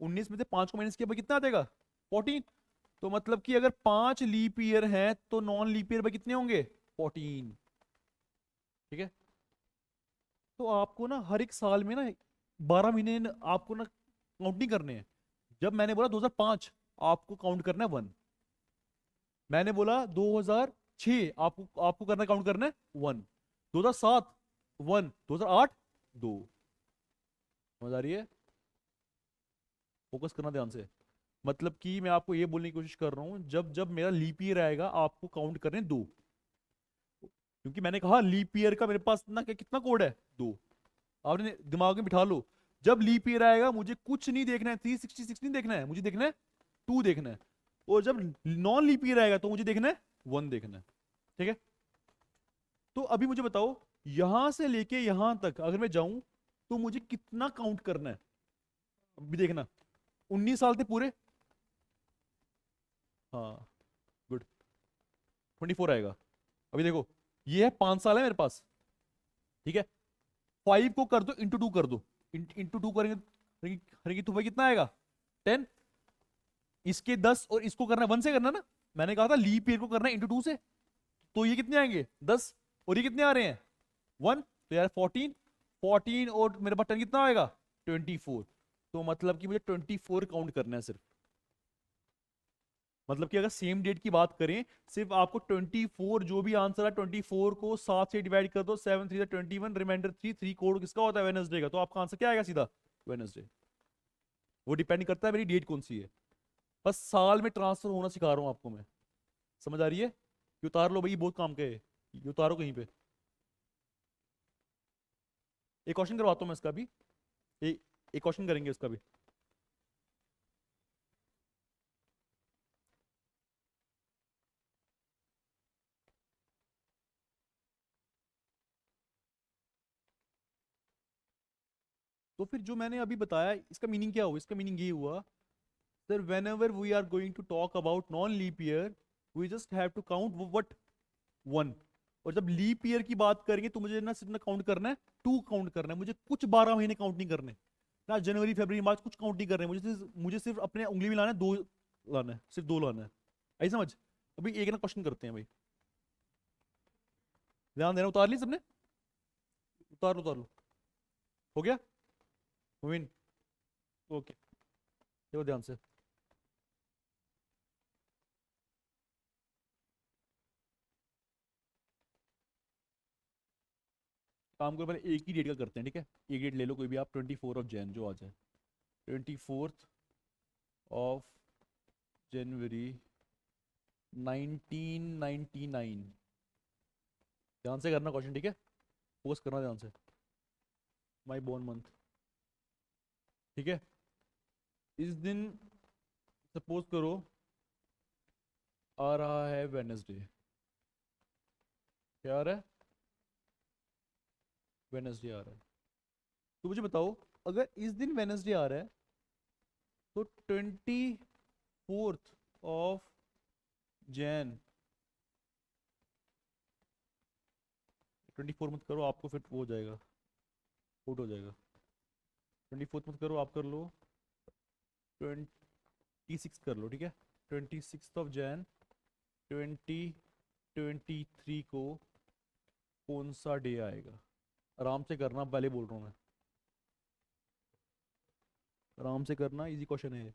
19 में से 5 को माइनस किया, भाई कितना आ जाएगा, 14। तो मतलब कि अगर 5 लीप ईयर है तो नॉन लीप ईयर भाई कितने होंगे, 14, ठीक है। तो आपको ना हर एक साल में ना 12 महीने आपको ना काउंट नहीं करने हैं। जब मैंने बोला 2005, आपको काउंट करना है 1। मैंने बोला 2006, आपको आपको करना काउंट करना है 1। 2007 1, 2008 2। समझ आ रही है, फोकस करना ध्यान से। मतलब कि मैं आपको ये बोलने की कोशिश कर रहा हूँ, जब जब मेरा लीप ईयर आएगा आपको काउंट करने 2, क्योंकि मैंने कहा लीप ईयर का मेरे पास ना क्या कितना कोड है, 2। आपने दिमाग में बिठा लो, जब लीप ईयर आएगा मुझे कुछ नहीं देखना है, 366 नहीं देखना है, मुझे देखना है 2 देखना है। और जब नॉन लीप ईयर आएगा तो मुझे देखना है 1 देखना है, ठीक है। तो अभी मुझे बताओ, यहां से लेके यहां तक अगर मैं जाऊं तो मुझे कितना काउंट करना है, अभी देखना। 19 साल थे पूरे, हाँ, गुड। 24 आएगा। अभी देखो, ये है 5 साल है मेरे पास, ठीक है। 5 को कर दो, इंटू 2 कर दो, इंटू 2 करेंगे तो भाई कितना आएगा, 10। इसके 10 और इसको करना 1 से करना ना, मैंने कहा था लीप ईयर को करना इंटू 2 से। तो ये कितने आएंगे, 10। और ये कितने आ रहे हैं, 1। तो यार 14, 14 और मेरे पास 10 कितना आएगा, 24। तो मतलब कि मुझे 24 काउंट करना है सिर्फ। मतलब कि अगर सेम डेट की बात करें, सिर्फ आपको 24, जो भी आंसर है 24 को 7 से डिवाइड कर दो, 7 3 21, रिमाइंडर 3, 3 कोड किसका होता है, वेडनेसडे का। तो आपका आंसर क्या आएगा सीधा, वेडनेसडे। वो डिपेंड करता है मेरी डेट कौन सी है। बस साल में ट्रांसफर होना सिखा रहा हूँ आपको मैं। समझ आ रही है, ये उतार लो भाई, ये बहुत काम का है, ये उतारो कहीं पे। एक क्वेश्चन करवाता हूँ मैं इसका भी, एक क्वेश्चन करेंगे इसका भी। तो फिर जो मैंने अभी बताया इसका मीनिंग क्या हुआ, इसका मीनिंग ये हुआ, sir whenever we are going to talk about non leap year, we just have to count what, 1। और जब लीप ईयर की बात करेंगे तो मुझे ना सिर्फ ना काउंट करना है 2, काउंट करना है मुझे, कुछ 12 महीने काउंट नहीं करने, ना जनवरी फरवरी मार्च कुछ काउंट नहीं करने, मुझे सिर्फ अपने उंगली में लाना है 2, लाना है सिर्फ 2 लाना है। आई समझ। अभी एक ना क्वेश्चन करते हैं भाई, ध्यान देना। उतार ली सबने, उतार लो उतार लो, हो गया, विन, ओके। देखो ध्यान से, काम करो पहले एक ही डेट का करते हैं, ठीक है। एक डेट ले लो कोई भी आप, 24 ऑफ जैन जो आ जाए, 24 ऑफ जनवरी 1999। ध्यान से करना क्वेश्चन, ठीक है, फोकस करना ध्यान से। माई बोर्न मंथ, ठीक है। इस दिन सपोज करो आ रहा है वेडनेसडे, क्या आ रहा है, वेडनेसडे आ रहा है। तो मुझे बताओ, अगर इस दिन वेडनेसडे आ रहा है तो 24 ऑफ जैन, 24 मत करो, आपको फिर वो हो जाएगा, फुट हो जाएगा। 24 मत करो, आप कर लो 26 कर लो, ठीक है। 26 ऑफ जैन 2023 को कौन सा डे आएगा? आराम से करना, पहले बोल रहा हूँ मैं, आराम से करना, इजी क्वेश्चन है ये।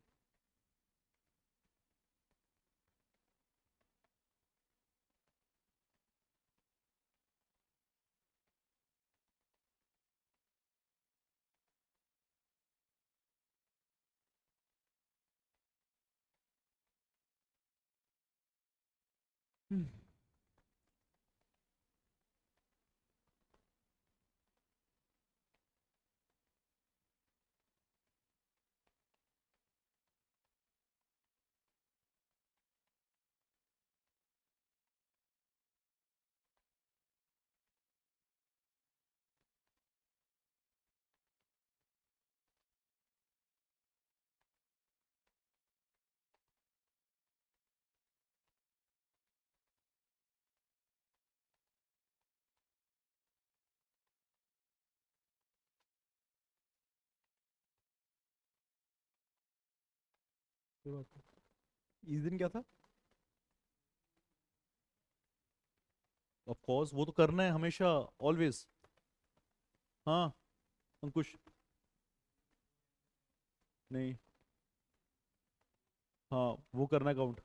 हम्म। कोई बात नहीं। इस दिन क्या था? ऑफ कोर्स, वो तो करना है हमेशा, ऑलवेज। हाँ। अंकुश। नहीं। हाँ, वो करना है काउंट।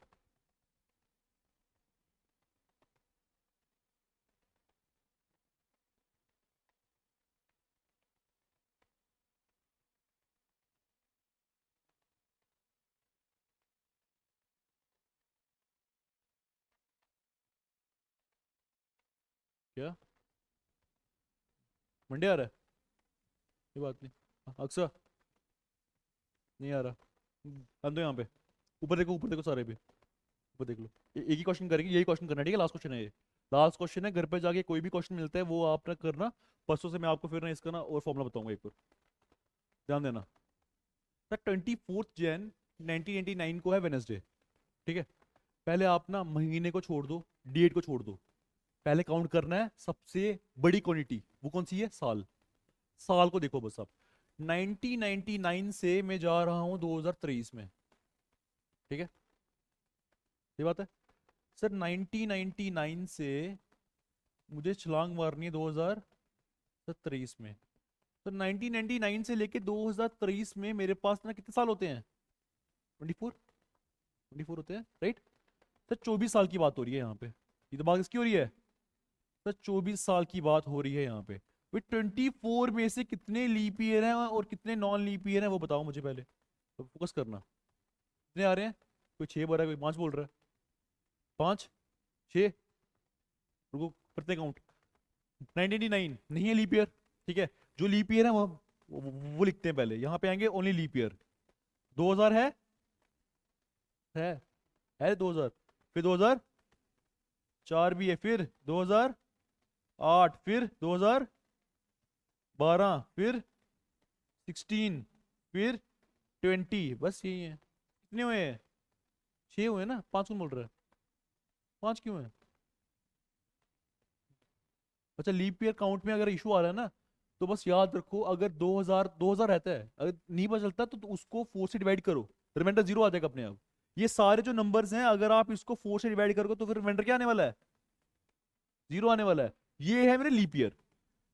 क्या? मंडे आ रहा है? कोई बात नहीं। अक्सर नहीं आ रहा। हम तो यहाँ पे, ऊपर देखो, ऊपर देखो सारे पे, ऊपर देख लो। एक ही क्वेश्चन करेंगे, यही क्वेश्चन करना है, ठीक है? लास्ट क्वेश्चन है ये, लास्ट क्वेश्चन है। घर पे जाके कोई भी क्वेश्चन मिलता है वो आप ना करना। परसों से मैं आपको फिर ना इसका ना और फॉर्मूला बताऊंगा एक बार, ध्यान देना। सर 24 जैन 1999 को है वेनसडे, ठीक है? पहले आप ना महीने को छोड़ दो, डेट को छोड़ दो, पहले काउंट करना है सबसे बड़ी क्वांटिटी, वो कौन सी है? साल। साल को देखो बस आप। 1999 से मैं जा रहा हूं 2023 में, ठीक है? ये बात है। सर 1999 से मुझे छलांग मारनी है 2023 में। तो 1999 से लेके 2023 में मेरे पास ना कितने साल होते हैं? 24। 24 होते हैं, राइट? सर 24 साल की बात हो रही है यहाँ पे, ये तो बात इसकी हो रही है। सर 24 साल की बात हो रही है यहाँ पे। वे 24 में से कितने लीप ईयर हैं और कितने नॉन लीप ईयर हैं वो बताओ मुझे पहले, तो फोकस करना। कितने आ रहे हैं? कोई 6 बोल रहा है, कोई 5 बोल रहा है। 5, 6, रुको, करते काउंट। 1999 नहीं है लीप ईयर, ठीक है? जो लीप ईयर है वो लिखते हैं पहले, यहाँ पे आएंगे ओनली लीप ईयर। 2000 है है 2000, फिर 2004 भी है, फिर 2008, फिर 2012, फिर 16, फिर 20, बस यही है। कितने हुए हैं? 6 हुए ना, 5 कौन बोल रहा है? 5 क्यों है? अच्छा, लीप ईयर काउंट में अगर इशू आ रहा है ना, तो बस याद रखो, अगर 2000 रहता है, अगर नहीं पता चलता तो उसको 4 से डिवाइड करो, रिमाइंडर 0 आ जाएगा अपने आप। ये सारे जो नंबर्स हैं, अगर आप इसको 4 से डिवाइड करोगे तो फिर रिमाइंडर क्या आने वाला है? 0 आने वाला है। ये है मेरे लीप ईयर।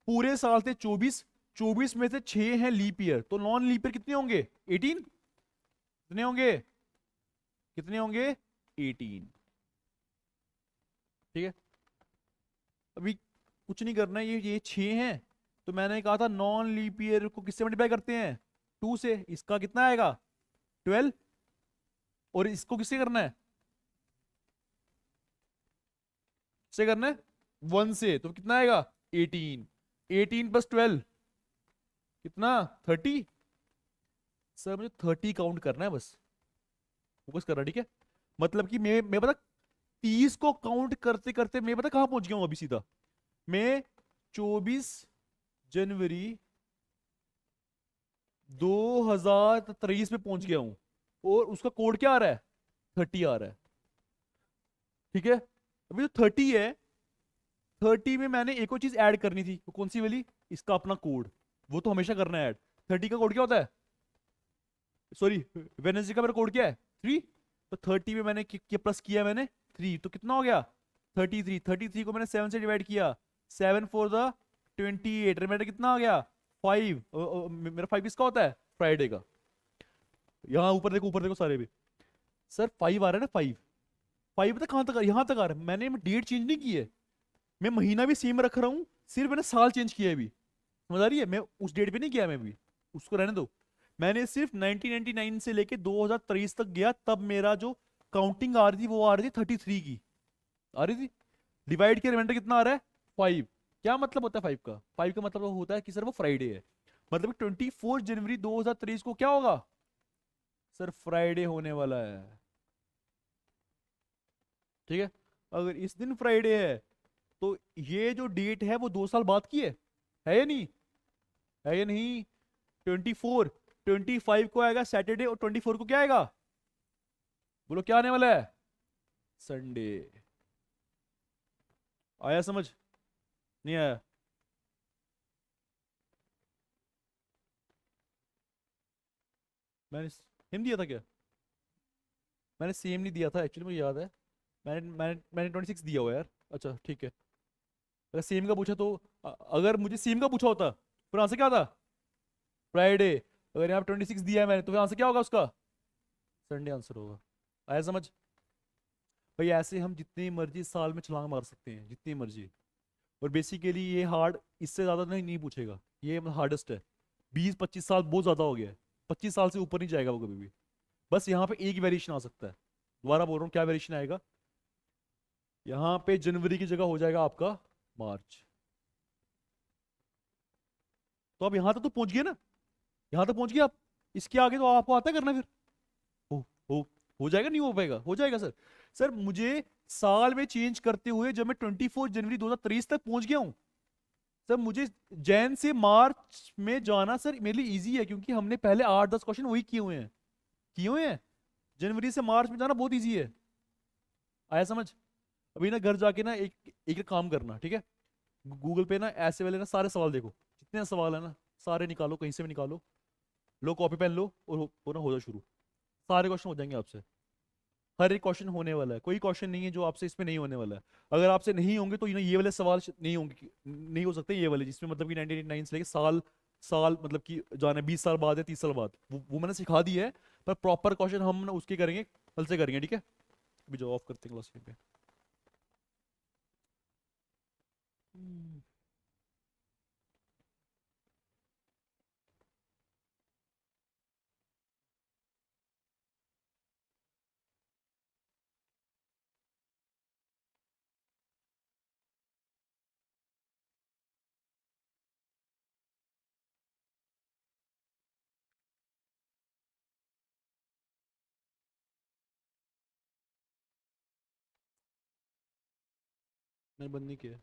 पूरे साल थे 24, 24 में से 6 हैं लीप ईयर, तो नॉन लीप ईयर कितने होंगे? 18। कितने होंगे? कितने होंगे? 18। ठीक है? अभी कुछ नहीं करना है, ये 6 हैं। तो मैंने कहा था नॉन लीप ईयर को किससे मल्टीप्लाई करते हैं? 2 से। इसका कितना आएगा? 12। और इसको किससे करना है? किससे करना है? 1 से। तो कितना आएगा? 18। 18 प्लस 12 कितना? 30। सर मुझे 30 काउंट करना है बस, फोकस करना, ठीक है? मतलब कि मैं पता, 30 को काउंट करते करते मैं पता कहां पहुंच गया हूं अभी सीधा। मैं 24 जनवरी 2023 में पहुंच गया हूं, और उसका कोड क्या आ रहा है? 30 आ रहा है, ठीक है? अभी तो 30 है। 30 में मैंने एक और चीज ऐड करनी थी, वो कौन सी वाली? इसका अपना कोड, वो तो हमेशा करना है ऐड। 30 का कोड क्या होता है? सॉरी, वेडनेसडे का मेरा कोड क्या है? 3। तो 30 में मैंने प्लस किया मैंने थ्री, तो कितना हो गया 33। 33 को मैंने 7 से डिवाइड किया, 7 4 द 28, रिमाइंडर कितना आ गया 5। मेरा 5 किसका होता है, फ्राइडे का। यहाँ ऊपर देखो सारे भी, सर 5 आ रहा है ना 5। 5 पता कहाँ तक यहाँ तक आ रहा है, मैंने डेट चेंज नहीं की है, मैं महीना भी सेम रख रहा हूँ, सिर्फ मैंने साल चेंज किया है अभी। समझ आ रही है, मैं उस डेट पे नहीं गया मैं भी, उसको रहने दो। मैंने सिर्फ 1999 से लेके 2023 तक गया, तब मेरा जो काउंटिंग आ रही थी वो आ रही थी 33 की आ रही थी। डिवाइड के रिमाइंडर कितना आ रहा है 5। क्या मतलब होता है 5 का, 5 का मतलब होता है कि सर वो फ्राइडे है, मतलब 24 जनवरी 2023 को क्या होगा सर, फ्राइडे होने वाला है। ठीक है, अगर इस दिन फ्राइडे है तो ये जो डेट है वो 2 साल बाद की है या नहीं, है या नहीं। 24, 25 को आएगा सैटरडे, और 24 को क्या आएगा, बोलो क्या आने वाला है, संडे। आया समझ, नहीं आया। मैंने सेम दिया था क्या, मैंने सेम नहीं दिया था एक्चुअली, मुझे याद है। मैंने 26 दिया हुआ यार। अच्छा ठीक है, अगर सेम का पूछा तो अगर मुझे सेम का पूछा होता फिर आंसर क्या था, फ्राइडे। अगर यहाँ पे 26 दिया है मैंने, तो फिर आंसर क्या होगा उसका, संडे आंसर होगा। आया समझ। भाई ऐसे हम जितनी मर्जी साल में छलांग मार सकते हैं, जितनी मर्जी। और बेसिकली ये हार्ड इससे ज्यादा नहीं पूछेगा, ये हार्डेस्ट है। 20 25 साल बहुत ज्यादा हो गया है, 25 साल से ऊपर नहीं जाएगा वो कभी भी। बस यहाँ पे एक वेरिएशन आ सकता है, दोबारा बोल रहा हूँ क्या वेरिएशन आएगा, यहाँ पे जनवरी की जगह हो जाएगा आपका मार्च। तो अब यहाँ तक तो पहुंच गए ना, यहाँ तक पहुंच गए आप, इसके आगे तो आपको आता है करना फिर। हो हो हो जाएगा, नहीं हो पाएगा, हो जाएगा सर। सर मुझे साल में चेंज करते हुए जब मैं 24 जनवरी 2023 तक पहुंच गया हूँ, सर मुझे जैन से मार्च में जाना सर मेरे लिए इजी है, क्योंकि हमने पहले 8 10 क्वेश्चन वही किए हुए हैं, किए हुए हैं। जनवरी से मार्च में जाना बहुत इजी है। आया समझ। अभी ना घर जाके ना एक एक काम करना, ठीक है, गूगल पे ना ऐसे वाले ना सारे सवाल देखो, जितने सवाल है ना सारे निकालो, कहीं से भी निकालो, लो कॉपी पेन लो, और हो ना हो जाओ शुरू। सारे क्वेश्चन हो जाएंगे आपसे, हर एक क्वेश्चन होने वाला है, कोई क्वेश्चन नहीं है जो आपसे इसमें नहीं होने वाला है। अगर आपसे नहीं होंगे तो ये वाले सवाल नहीं होंगे, नहीं हो सकते ये वाले जिसमें मतलब कि 1989 से लेके साल साल मतलब कि जाने 20 साल बाद या 30 साल बाद, वो मैंने सिखा दी है। पर प्रॉपर क्वेश्चन हम ना उसके करेंगे, कल से करेंगे, ठीक है। अभी जो ऑफ करते हैं क्लास पे। हम्म, मैंने बंद नहीं किया।